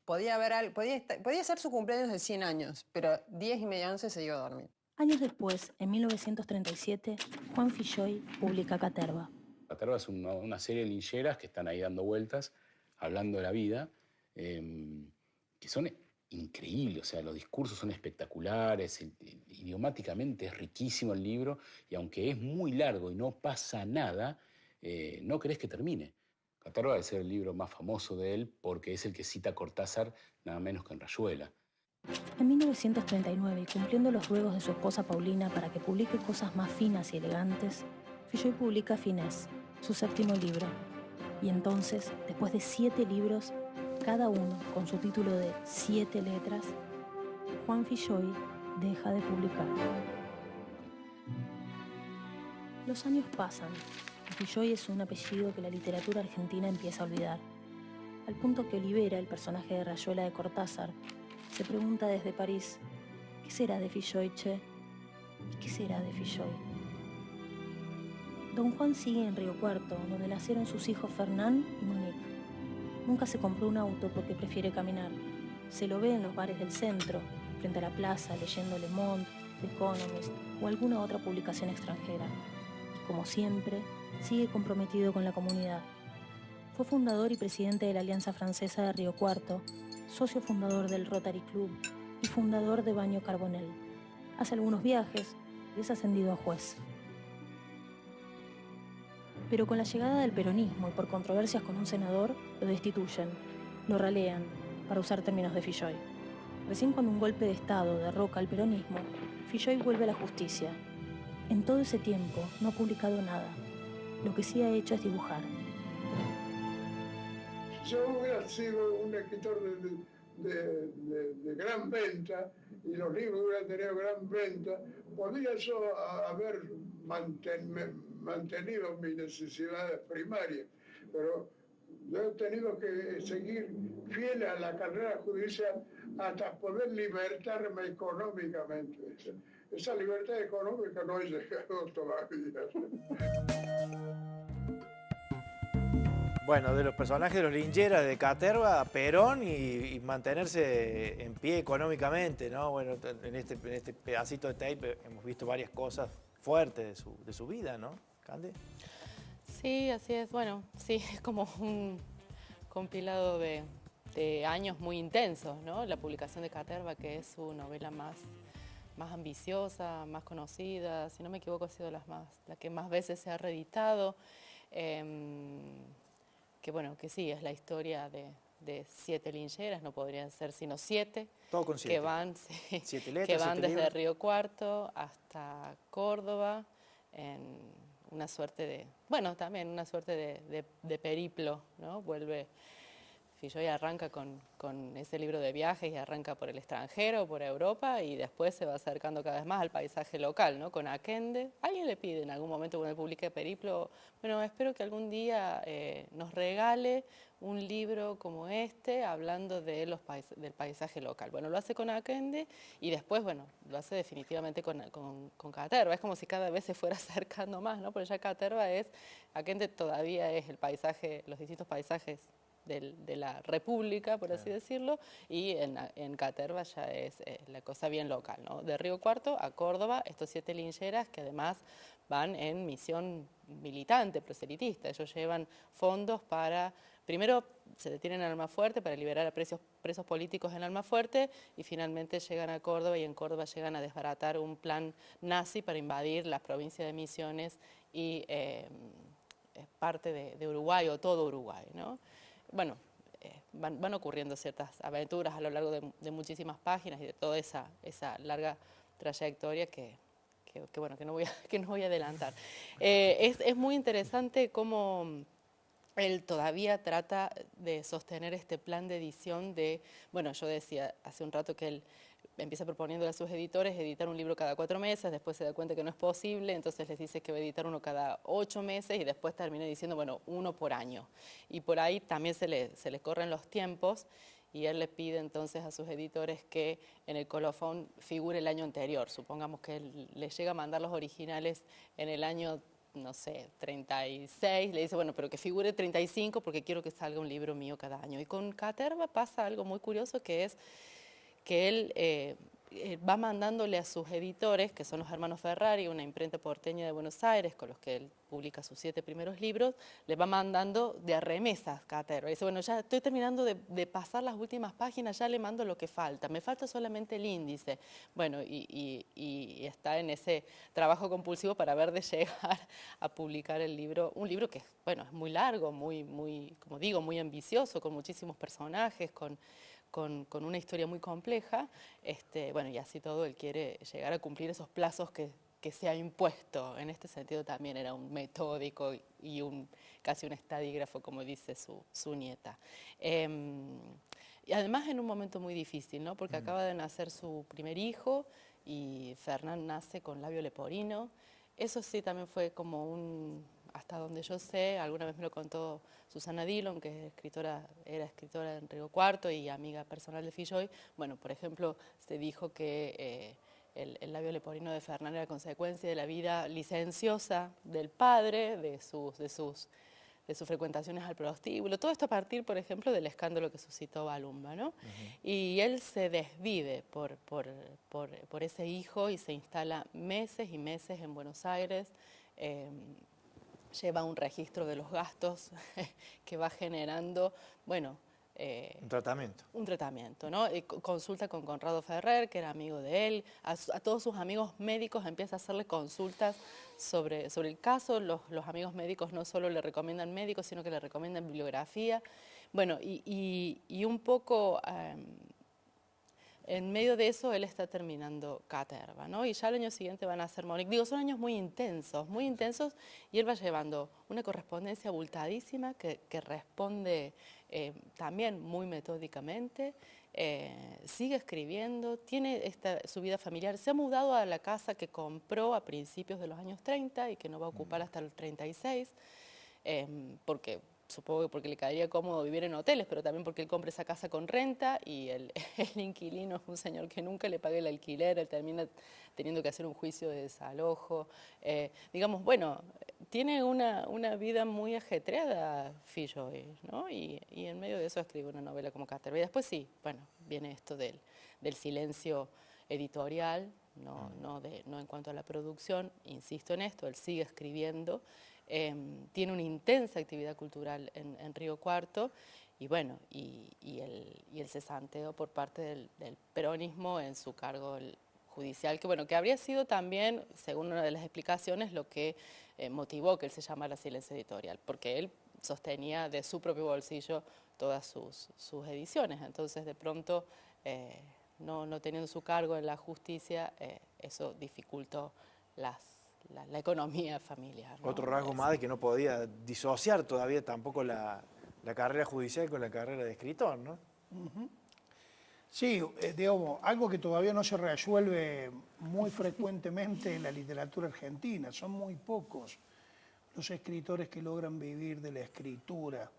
Podía ser su cumpleaños de 100 años, pero 10:30, 11 se iba a dormir. Años después, en 1937, Juan Filloy publica Caterva. Caterva es una serie de lincheras que están ahí dando vueltas, hablando de la vida, que son increíbles, o sea, los discursos son espectaculares, idiomáticamente es riquísimo el libro, y aunque es muy largo y no pasa nada, no querés que termine. Caterva debe ser el libro más famoso de él porque es el que cita a Cortázar nada menos que en Rayuela. En 1939, y cumpliendo los ruegos de su esposa Paulina para que publique cosas más finas y elegantes, Filloy publica Finesse, su séptimo libro. Y entonces, después de 7 libros, cada uno con su título de 7 letras, Juan Filloy deja de publicar. Los años pasan y Filloy es un apellido que la literatura argentina empieza a olvidar, al punto que Olivera, el personaje de Rayuela de Cortázar, se pregunta desde París, ¿qué será de Filloy, che? ¿Y qué será de Filloy? Don Juan sigue en Río Cuarto, donde nacieron sus hijos Fernán y Monique. Nunca se compró un auto porque prefiere caminar. Se lo ve en los bares del centro, frente a la plaza, leyendo Le Monde, The Economist o alguna otra publicación extranjera. Y como siempre, sigue comprometido con la comunidad. Fue fundador y presidente de la Alianza Francesa de Río Cuarto, socio fundador del Rotary Club y fundador de Baño Carbonell. Hace algunos viajes y es ascendido a juez. Pero con la llegada del peronismo y por controversias con un senador, lo destituyen, lo ralean, para usar términos de Filloy. Recién cuando un golpe de Estado derroca al peronismo, Filloy vuelve a la justicia. En todo ese tiempo no ha publicado nada. Lo que sí ha hecho es dibujar. Yo hubiera sido un escritor de gran venta y los libros hubieran tenido gran venta, podría yo haber mantenido mis necesidades primarias, pero yo he tenido que seguir fiel a la carrera judicial hasta poder libertarme económicamente. Esa libertad económica no ha llegado todavía. Bueno, de los personajes de los Lingeras, de Caterva, Perón y mantenerse en pie económicamente, ¿no? Bueno, en este pedacito de tape hemos visto varias cosas fuertes de su vida, ¿no, Cande? Sí, así es. Bueno, sí, es como un compilado de años muy intensos, ¿no? La publicación de Caterva, que es su novela más ambiciosa, más conocida, si no me equivoco ha sido la que más veces se ha reeditado. Que bueno, que sí, es la historia de 7 lincheras, no podrían ser sino 7. Todo con 7. Que van, sí, 7 letras, que van 7 desde libros. Río Cuarto hasta Córdoba, en una suerte de, bueno, también una suerte de periplo, ¿no? Vuelve, Filloy arranca con ese libro de viajes y arranca por el extranjero, por Europa, y después se va acercando cada vez más al paisaje local, ¿no? Con Aquende. Alguien le pide en algún momento cuando publique Periplo, bueno, espero que algún día nos regale un libro como este, hablando de del paisaje local. Bueno, lo hace con Aquende y después, bueno, lo hace definitivamente con Caterva. Es como si cada vez se fuera acercando más, ¿no? Porque ya Caterva Aquende todavía es el paisaje, los distintos paisajes de la República, por así decirlo, y en Caterva ya es la cosa bien local, ¿no? De Río Cuarto a Córdoba, estos 7 lincheras que además van en misión militante, proselitista. Ellos llevan fondos para, primero se detienen en Almafuerte para liberar a presos políticos en Almafuerte y finalmente llegan a Córdoba y en Córdoba llegan a desbaratar un plan nazi para invadir la provincia de Misiones y parte de Uruguay o todo Uruguay, ¿no? Bueno, van ocurriendo ciertas aventuras a lo largo de muchísimas páginas y de toda esa larga trayectoria que bueno, que no voy a adelantar. Es muy interesante cómo él todavía trata de sostener este plan de edición bueno, yo decía hace un rato que él empieza proponiéndole a sus editores editar un libro cada 4 meses, después se da cuenta que no es posible, entonces les dice que va a editar uno cada 8 meses y después termina diciendo, bueno, uno por año. Y por ahí también se les corren los tiempos y él le pide entonces a sus editores que en el colofón figure el año anterior. Supongamos que él les llega a mandar los originales en el año, no sé, 36, le dice, bueno, pero que figure 35 porque quiero que salga un libro mío cada año. Y con Caterva pasa algo muy curioso que es que él va mandándole a sus editores, que son los hermanos Ferrari, una imprenta porteña de Buenos Aires, con los que él publica sus 7 primeros libros, le va mandando de a remesas Caterva. Dice, bueno, ya estoy terminando de pasar las últimas páginas, ya le mando lo que falta, me falta solamente el índice. Bueno, y está en ese trabajo compulsivo para ver de llegar a publicar el libro, un libro que, bueno, es muy largo, muy, como digo, muy ambicioso, con muchísimos personajes, con con una historia muy compleja, bueno, y así todo él quiere llegar a cumplir esos plazos que se ha impuesto. En este sentido también era un metódico y casi un estadígrafo, como dice su nieta. Y además en un momento muy difícil, ¿no? Porque acaba de nacer su primer hijo y Fernán nace con labio leporino. Eso sí también fue como hasta donde yo sé, alguna vez me lo contó Susana Dillon, que era escritora en Río Cuarto y amiga personal de Filloy. Bueno, por ejemplo, se dijo que el labio leporino de Fernán era consecuencia de la vida licenciosa del padre, de sus frecuentaciones al prostíbulo. Todo esto a partir, por ejemplo, del escándalo que suscitó Balumba, ¿no? Y él se desvive por ese hijo y se instala meses y meses en Buenos Aires. Lleva un registro de los gastos que va generando, bueno, Un tratamiento. ¿no? Consulta con Conrado Ferrer, que era amigo de él. A todos sus amigos médicos empieza a hacerle consultas sobre el caso. Los amigos médicos no solo le recomiendan médicos, sino que le recomiendan bibliografía. Bueno, y un poco en medio de eso él está terminando Caterva, ¿no? Y ya el año siguiente van a hacer Monique. Digo, son años muy intensos, y él va llevando una correspondencia abultadísima que responde también muy metódicamente, sigue escribiendo, tiene su vida familiar, se ha mudado a la casa que compró a principios de los años 30 y que no va a ocupar hasta el 36, porque supongo que porque le caería cómodo vivir en hoteles, pero también porque él compra esa casa con renta y el inquilino es un señor que nunca le paga el alquiler, él termina teniendo que hacer un juicio de desalojo. Digamos, bueno, tiene una vida muy ajetreada Filloy, ¿no? Y en medio de eso escribe una novela como Caterva. Y después sí, bueno, viene esto del silencio editorial, no en cuanto a la producción, insisto en esto, él sigue escribiendo. Tiene una intensa actividad cultural en Río Cuarto y bueno, y el cesanteo por parte del peronismo en su cargo judicial, que bueno, que habría sido también, según una de las explicaciones, lo que motivó que él se llamara Silencio Editorial, porque él sostenía de su propio bolsillo todas sus ediciones, entonces de pronto, no teniendo su cargo en la justicia, eso dificultó la economía familiar, ¿no? Otro rasgo más de que no podía disociar todavía tampoco la carrera judicial con la carrera de escritor, ¿no? Sí, digamos, algo que todavía no se resuelve muy frecuentemente en la literatura argentina. Son muy pocos los escritores que logran vivir de la escritura.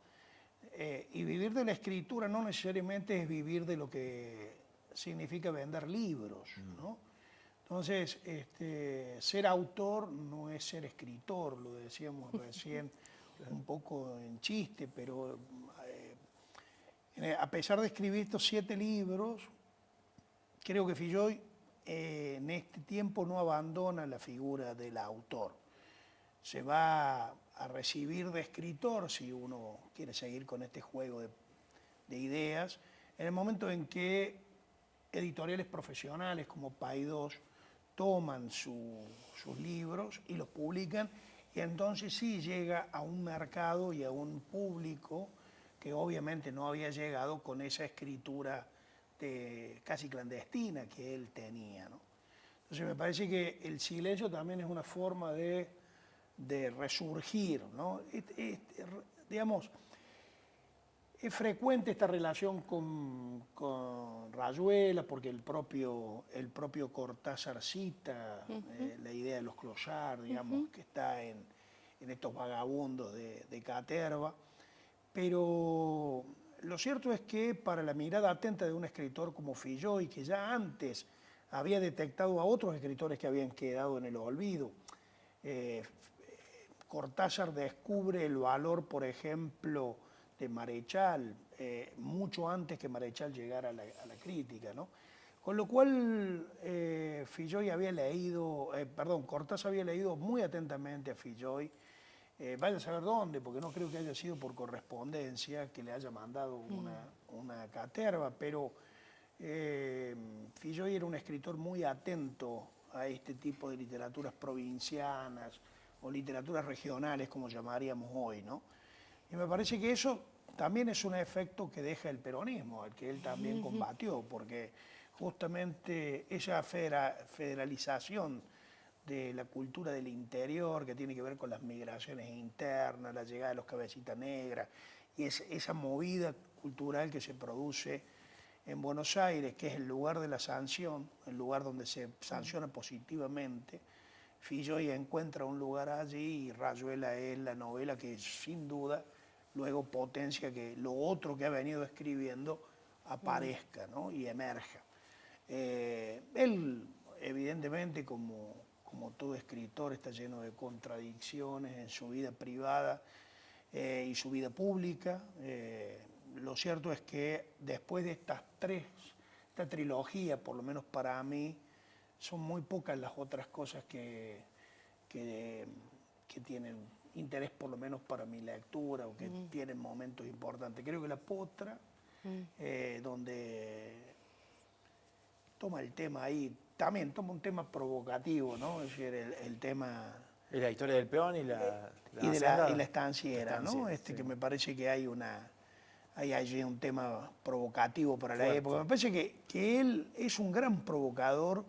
Y vivir de la escritura no necesariamente es vivir de lo que significa vender libros, ¿no? Entonces, ser autor no es ser escritor, lo decíamos recién un poco en chiste, pero a pesar de escribir estos 7 libros, creo que Filloy en este tiempo no abandona la figura del autor. Se va a recibir de escritor, si uno quiere seguir con este juego de ideas, en el momento en que editoriales profesionales como Paidós toman sus libros y los publican, y entonces sí llega a un mercado y a un público que obviamente no había llegado con esa escritura casi clandestina que él tenía, ¿no? Entonces me parece que el silencio también es una forma de resurgir, ¿no? Digamos, es frecuente esta relación con Rayuela, porque el propio Cortázar cita la idea de los clochards, digamos, que está en estos vagabundos de Caterva. Pero lo cierto es que para la mirada atenta de un escritor como Filloy, que ya antes había detectado a otros escritores que habían quedado en el olvido, Cortázar descubre el valor, por ejemplo, de Marechal, mucho antes que Marechal llegara a la crítica, ¿no? Con lo cual, Cortázar había leído muy atentamente a Filloy, vaya a saber dónde, porque no creo que haya sido por correspondencia que le haya mandado una Caterva, pero Filloy era un escritor muy atento a este tipo de literaturas provincianas o literaturas regionales, como llamaríamos hoy, ¿no? Y me parece que eso también es un efecto que deja el peronismo, al que él también combatió, porque justamente esa federalización de la cultura del interior, que tiene que ver con las migraciones internas, la llegada de los cabecitas negras, y esa movida cultural que se produce en Buenos Aires, que es el lugar de la sanción, el lugar donde se sanciona positivamente. Filloy encuentra un lugar allí y Rayuela es la novela que sin duda luego potencia que lo otro que ha venido escribiendo aparezca, ¿no? Y emerja. Él, evidentemente, como todo escritor, está lleno de contradicciones en su vida privada y su vida pública. Lo cierto es que después de esta trilogía, por lo menos para mí, son muy pocas las otras cosas que tienen interés, por lo menos para mi lectura, o que tienen momentos importantes. Creo que La Potra, donde toma el tema ahí, también toma un tema provocativo, ¿no? Es decir, el tema... Es la historia del peón y la estanciera, ¿no? Sí. Que me parece que hay allí un tema provocativo para la época. Me parece que él es un gran provocador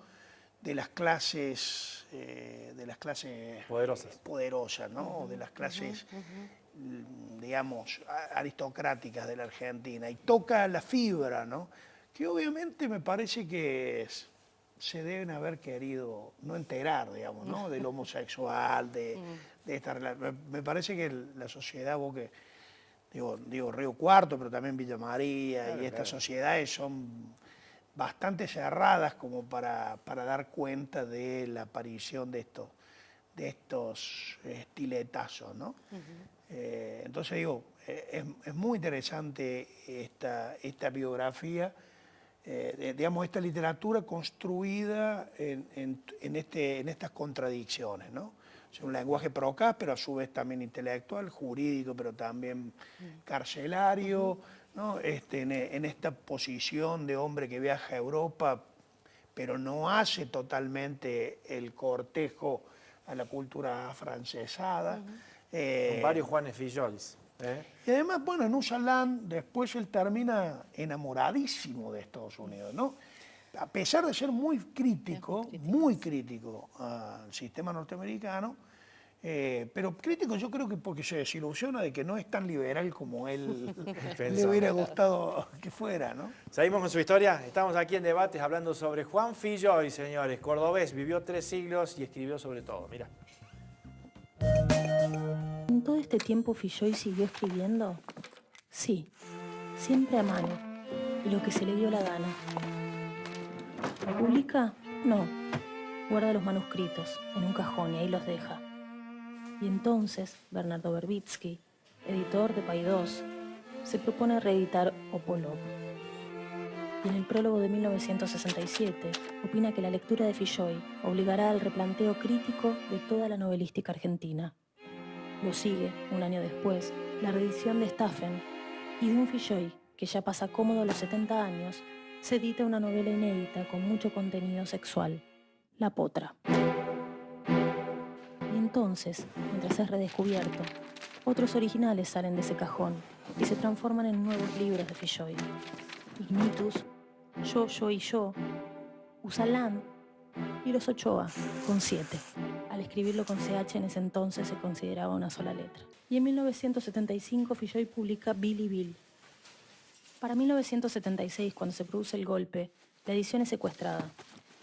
de las clases poderosas, ¿no? De las clases, digamos, aristocráticas de la Argentina. Y toca la fibra, ¿no? Que obviamente me parece que se deben haber querido no enterar, digamos, ¿no? Del homosexual, de esta relación. Me parece que la sociedad, vos que digo Río Cuarto, pero también Villa María, claro, y estas sociedades son bastante cerradas como para dar cuenta de la aparición de estos estiletazos, ¿no? Entonces digo, es muy interesante esta biografía, digamos, esta literatura construida en estas contradicciones, ¿no? O sea, un lenguaje procaz, pero a su vez también intelectual, jurídico, pero también carcelario, ¿no? En esta posición de hombre que viaja a Europa, pero no hace totalmente el cortejo a la cultura afrancesada. Con varios Juanes Fillois. Y además, bueno, en un salán, después él termina enamoradísimo de Estados Unidos, ¿no? A pesar de ser muy crítico al sistema norteamericano, pero crítico yo creo que porque se desilusiona de que no es tan liberal como él le hubiera gustado que fuera, ¿no? Seguimos con su historia. Estamos aquí en Debates hablando sobre Juan Filloy, señores. Cordobés, vivió 3 siglos y escribió sobre todo. Mira. ¿En todo este tiempo Filloy siguió escribiendo? Sí, siempre a mano, y lo que se le dio la gana. ¿Publica? No. Guarda los manuscritos en un cajón y ahí los deja. Y entonces Bernardo Verbitsky, editor de Paidós, se propone reeditar Opolov. Y en el prólogo de 1967 opina que la lectura de Filloy obligará al replanteo crítico de toda la novelística argentina. Lo sigue, un año después, la reedición de Staffen, y de un Filloy que ya pasa cómodo los 70 años, se edita una novela inédita con mucho contenido sexual, La Potra. Y entonces, mientras es redescubierto, otros originales salen de ese cajón y se transforman en nuevos libros de Filloy. Ignitus, Yo y Yo, Usalán y Los Ochoa, con 7. Al escribirlo con CH en ese entonces se consideraba una sola letra. Y en 1975 Filloy publica Bill y Bill. Para 1976, cuando se produce el golpe, la edición es secuestrada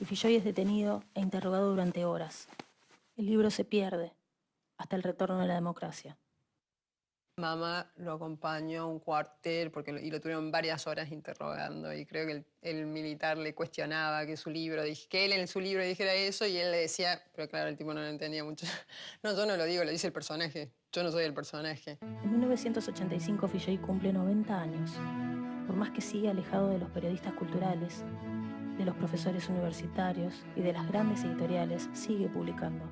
y Filloy es detenido e interrogado durante horas. El libro se pierde hasta el retorno de la democracia. Mamá lo acompañó a un cuartel y lo tuvieron varias horas interrogando, y creo que el militar le cuestionaba que él en su libro dijera eso, y él le decía, pero claro, el tipo no lo entendía mucho. No, yo no lo digo, lo dice el personaje, yo no soy el personaje. En 1985 Filloy cumple 90 años. Por más que siga alejado de los periodistas culturales, de los profesores universitarios y de las grandes editoriales, sigue publicando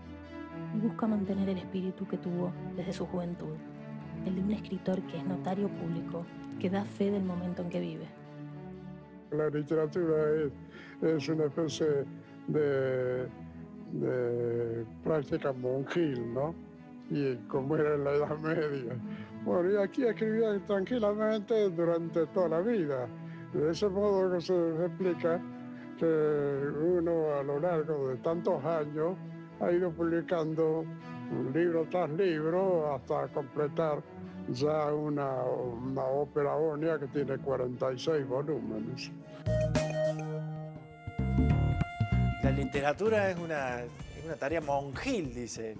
y busca mantener el espíritu que tuvo desde su juventud, el de un escritor que es notario público, que da fe del momento en que vive. La literatura es una especie de práctica monjil, ¿no? y como era en la Edad Media. Bueno, y aquí escribía tranquilamente durante toda la vida. De ese modo que se explica que uno a lo largo de tantos años ha ido publicando libro tras libro hasta completar ya una ópera onia que tiene 46 volúmenes. La literatura es una tarea monjil, dice él.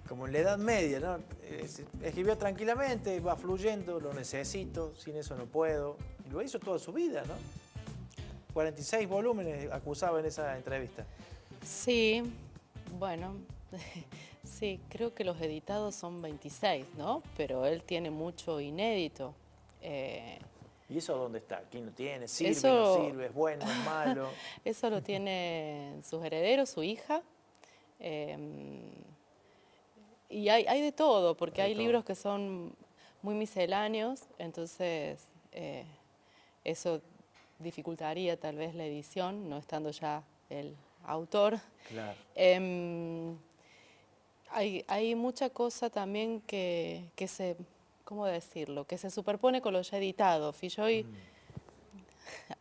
Como en la Edad Media, ¿no? Escribió tranquilamente, va fluyendo, lo necesito, sin eso no puedo. Y lo hizo toda su vida, ¿no? 46 volúmenes acusaba en esa entrevista. Sí, bueno, sí, creo que los editados son 26, ¿no? Pero él tiene mucho inédito. ¿Y eso dónde está? ¿Quién lo tiene? ¿Sirve, Eso- no sirve? ¿Es bueno, es malo? Eso lo tienen sus herederos, su hija. Y hay de todo, porque Hay de hay todo. libros que son muy misceláneos, entonces eso dificultaría tal vez la edición, no estando ya el autor. Claro. Hay mucha cosa también que se, ¿cómo decirlo?, que se superpone con lo ya editado. Filloy,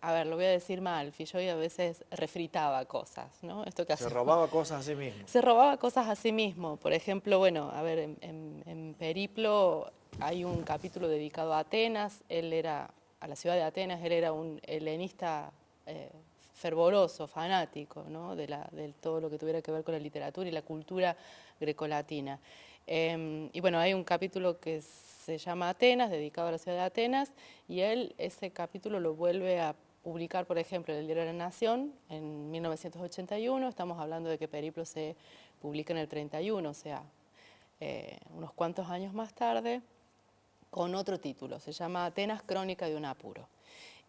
a ver, lo voy a decir mal, Filloy a veces refritaba cosas, ¿no? Esto que Se hace- robaba cosas a sí mismo. Se robaba cosas a sí mismo. Por ejemplo, bueno, a ver, en Periplo hay un capítulo dedicado a Atenas. Él era, a la ciudad de Atenas, él era un helenista fervoroso, fanático, ¿no? De todo lo que tuviera que ver con la literatura y la cultura grecolatina. Y bueno, hay un capítulo que se llama Atenas, dedicado a la ciudad de Atenas, y él ese capítulo lo vuelve a publicar, por ejemplo, en el Diario de la Nación en 1981. Estamos hablando de que Periplo se publica en el 31, o sea, unos cuantos años más tarde, con otro título. Se llama Atenas, Crónica de un apuro.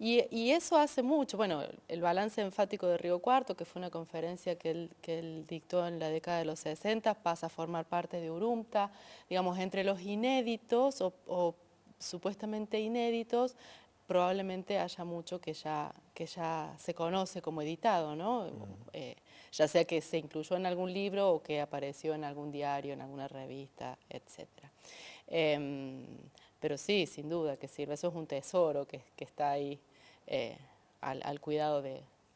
Y eso hace mucho. Bueno, el balance enfático de Río Cuarto, que fue una conferencia que él dictó en la década de los 60, pasa a formar parte de Urumta. Digamos, entre los inéditos o supuestamente inéditos, probablemente haya mucho que ya se conoce como editado, ¿no? Ya sea que se incluyó en algún libro o que apareció en algún diario, en alguna revista, etc. Pero sí, sin duda que sirve. Eso es un tesoro que está ahí al cuidado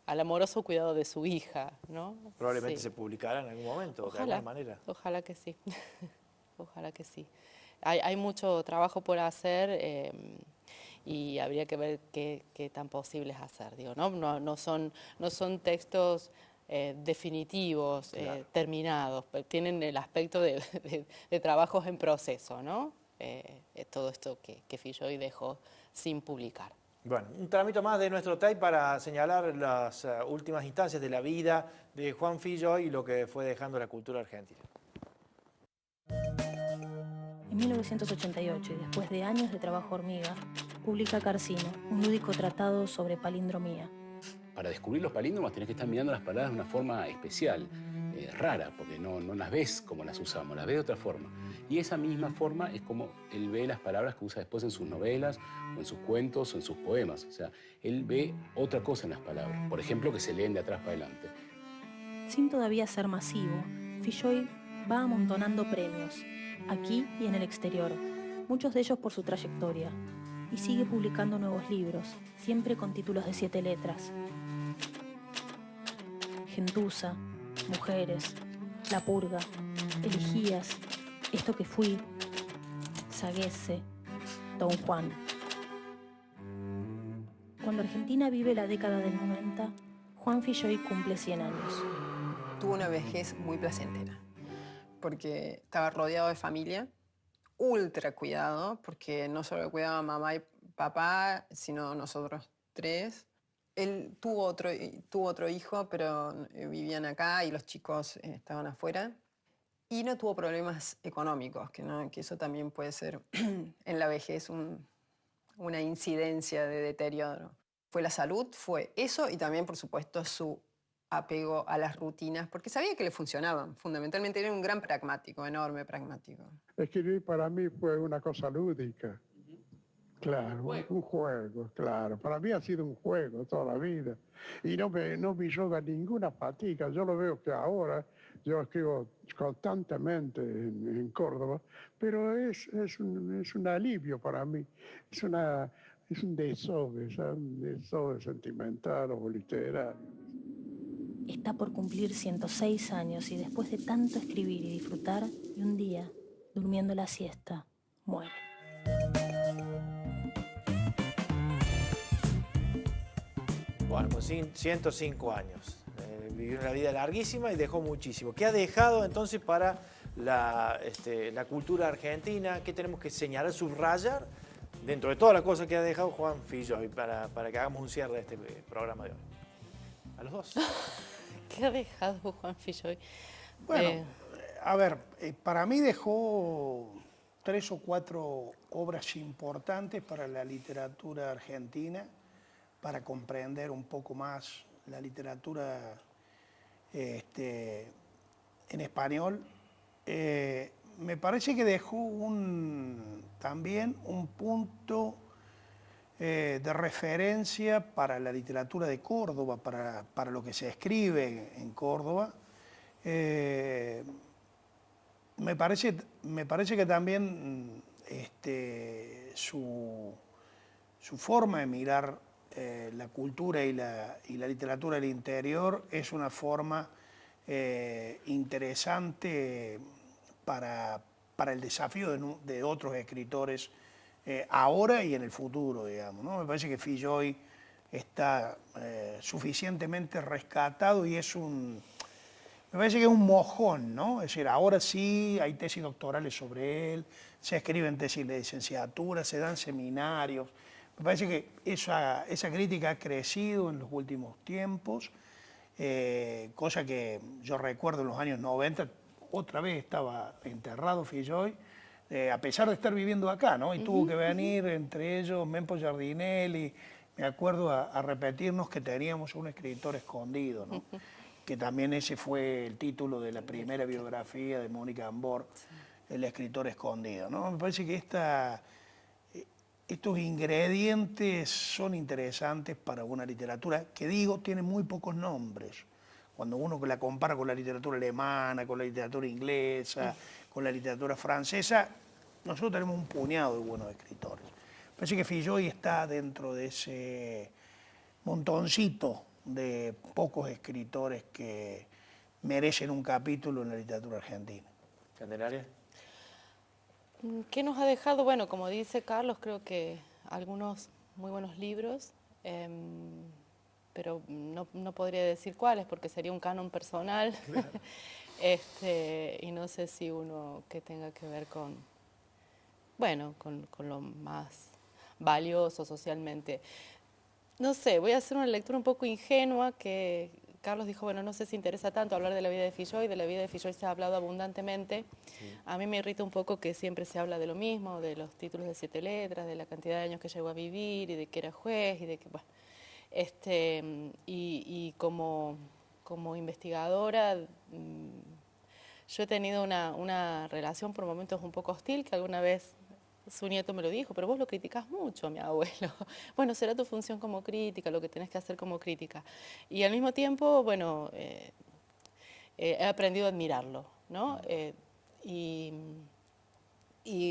al amoroso cuidado de su hija, ¿no? Probablemente Sí. se publicará en algún momento, de Ojalá, alguna manera. ojalá que sí. Ojalá que sí. Hay mucho trabajo por hacer y habría que ver qué tan posible es hacer. Digo, ¿no? No son textos definitivos, Claro. terminados, pero tienen el aspecto de trabajos en proceso, ¿no? Todo esto que Filloy dejó sin publicar. Bueno, un tramito más de nuestro tape para señalar las últimas instancias de la vida de Juan Filloy y lo que fue dejando la cultura argentina. En 1988, y después de años de trabajo hormiga, publica Carcino, un lúdico tratado sobre palindromía. Para descubrir los palíndromas tenés que estar mirando las palabras de una forma especial, rara, porque no las ves como las usamos, las ves de otra forma. Y esa misma forma es como él ve las palabras que usa después en sus novelas, o en sus cuentos, o en sus poemas. O sea, él ve otra cosa en las palabras. Por ejemplo, que se leen de atrás para adelante. Sin todavía ser masivo, Filloy va amontonando premios, aquí y en el exterior, muchos de ellos por su trayectoria, y sigue publicando nuevos libros, siempre con títulos de 7 letras. Gentuza, Mujeres, La Purga, Elegías, Esto que fui, Saguese, Don Juan. Cuando Argentina vive la década del 90, Juan Filloy cumple 100 años. Tuvo una vejez muy placentera, porque estaba rodeado de familia, ultra cuidado, porque no solo cuidaba a mamá y papá, sino nosotros 3. Él tuvo otro hijo, pero vivían acá y los chicos estaban afuera. Y no tuvo problemas económicos, que eso también puede ser en la vejez una incidencia de deterioro. Fue la salud, fue eso y también, por supuesto, su apego a las rutinas, porque sabía que le funcionaban. Fundamentalmente era un gran pragmático, enorme pragmático. Escribir para mí fue una cosa lúdica. Claro, un juego, claro. Para mí ha sido un juego toda la vida. Y no me lleva ninguna fatiga. Yo lo veo que ahora Yo escribo constantemente en Córdoba, pero es un alivio para mí. Es un desove, ¿sabes? Un desove sentimental o literario. Está por cumplir 106 años y después de tanto escribir y disfrutar, y un día, durmiendo la siesta, muere. Bueno, pues 105 años. Vivió una vida larguísima y dejó muchísimo. ¿Qué ha dejado entonces para la cultura argentina? ¿Qué tenemos que señalar, subrayar dentro de todas las cosas que ha dejado Juan Filloy para que hagamos un cierre de este programa de hoy? A los dos. ¿Qué ha dejado Juan Filloy? Bueno, a ver, para mí dejó 3 o 4 obras importantes para la literatura argentina, para comprender un poco más la literatura en español. Me parece que dejó también un punto de referencia para la literatura de Córdoba, para lo que se escribe en Córdoba. Me parece que también su forma de mirar la cultura y la literatura del interior es una forma interesante para el desafío de otros escritores ahora y en el futuro, digamos, ¿no? Me parece que Filloy está suficientemente rescatado y me parece que es un mojón, ¿no? Es decir, ahora sí hay tesis doctorales sobre él, se escriben tesis de licenciatura, se dan seminarios. Me parece que esa crítica ha crecido en los últimos tiempos, cosa que yo recuerdo en los años 90, otra vez estaba enterrado Filloy, a pesar de estar viviendo acá, ¿no? Y tuvo que venir, entre ellos, Mempo Giardinelli, me acuerdo a repetirnos que teníamos un escritor escondido, ¿no? Que también ese fue el título de la primera biografía de Mónica Ambor, El escritor escondido, ¿no? Me parece que estos ingredientes son interesantes para una literatura que, digo, tiene muy pocos nombres. Cuando uno la compara con la literatura alemana, con la literatura inglesa, con la literatura francesa, nosotros tenemos un puñado de buenos escritores. Parece que Filloy está dentro de ese montoncito de pocos escritores que merecen un capítulo en la literatura argentina. ¿Candelaria? ¿Qué nos ha dejado? Bueno, como dice Carlos, creo que algunos muy buenos libros, pero no podría decir cuáles porque sería un canon personal. Claro. Y no sé si uno que tenga que ver con lo más valioso socialmente. No sé, voy a hacer una lectura un poco ingenua que Carlos dijo, bueno, no sé si interesa tanto hablar de la vida de Filloy, de la vida de Filloy se ha hablado abundantemente. Sí. A mí me irrita un poco que siempre se habla de lo mismo, de los títulos de 7 letras, de la cantidad de años que llegó a vivir y de que era juez y de que, bueno, y como investigadora yo he tenido una relación por momentos un poco hostil, que alguna vez su nieto me lo dijo, pero vos lo criticás mucho, mi abuelo. Bueno, será tu función como crítica, lo que tenés que hacer como crítica. Y al mismo tiempo, bueno, he aprendido a admirarlo, ¿no? Y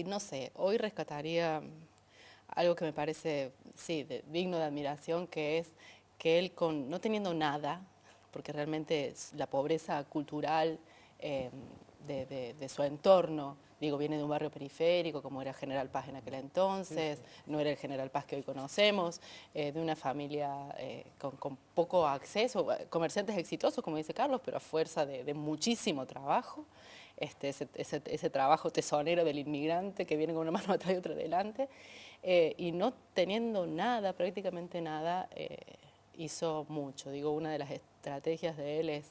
no sé, hoy rescataría algo que me parece, sí, digno de admiración, que es que él, no teniendo nada, porque realmente la pobreza cultural de su entorno, digo, viene de un barrio periférico, como era General Paz en aquel entonces, sí, sí. No era el General Paz que hoy conocemos, de una familia con poco acceso, comerciantes exitosos, como dice Carlos, pero a fuerza de muchísimo trabajo, ese trabajo tesonero del inmigrante que viene con una mano atrás y otra adelante, y no teniendo nada, prácticamente nada, hizo mucho. Digo, una de las estrategias de él es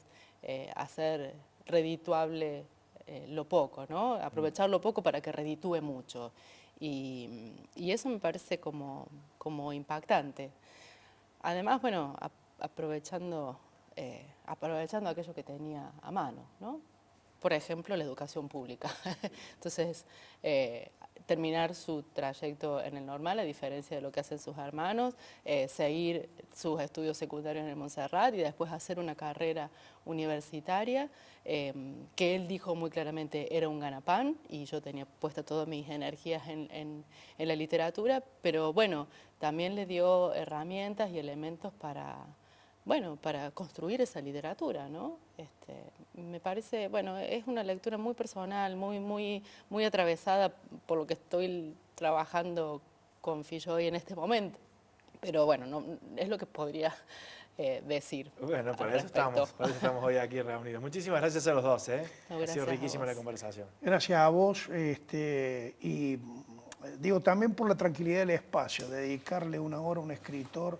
hacer redituable lo poco, ¿no? Aprovechar lo poco para que reditúe mucho. Y eso me parece como impactante. Además, bueno, aprovechando aquello que tenía a mano, ¿no? Por ejemplo, la educación pública. Entonces, terminar su trayecto en el normal, a diferencia de lo que hacen sus hermanos, seguir sus estudios secundarios en el Montserrat y después hacer una carrera universitaria, que él dijo muy claramente era un ganapán y yo tenía puestas todas mis energías en la literatura, pero bueno, también le dio herramientas y elementos para construir esa literatura, ¿no? Me parece, bueno, es una lectura muy personal, muy atravesada por lo que estoy trabajando con Filloy en este momento. Pero bueno, no, es lo que podría decir. Bueno, por al eso respecto. estamos hoy aquí reunidos. Muchísimas gracias a los dos, ¿eh? No, Ha gracias sido a riquísima vos. la conversación. Gracias a vos, y digo también por la tranquilidad del espacio, dedicarle una hora a un escritor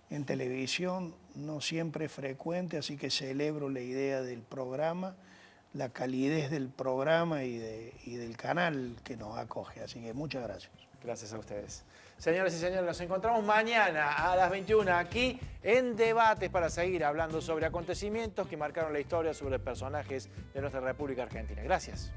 en televisión no siempre es frecuente, así que celebro la idea del programa, la calidez del programa y del canal que nos acoge, así que muchas gracias. Gracias a ustedes. Señoras y señores, nos encontramos mañana a las 21 aquí en Debates para seguir hablando sobre acontecimientos que marcaron la historia, sobre personajes de nuestra República Argentina. Gracias.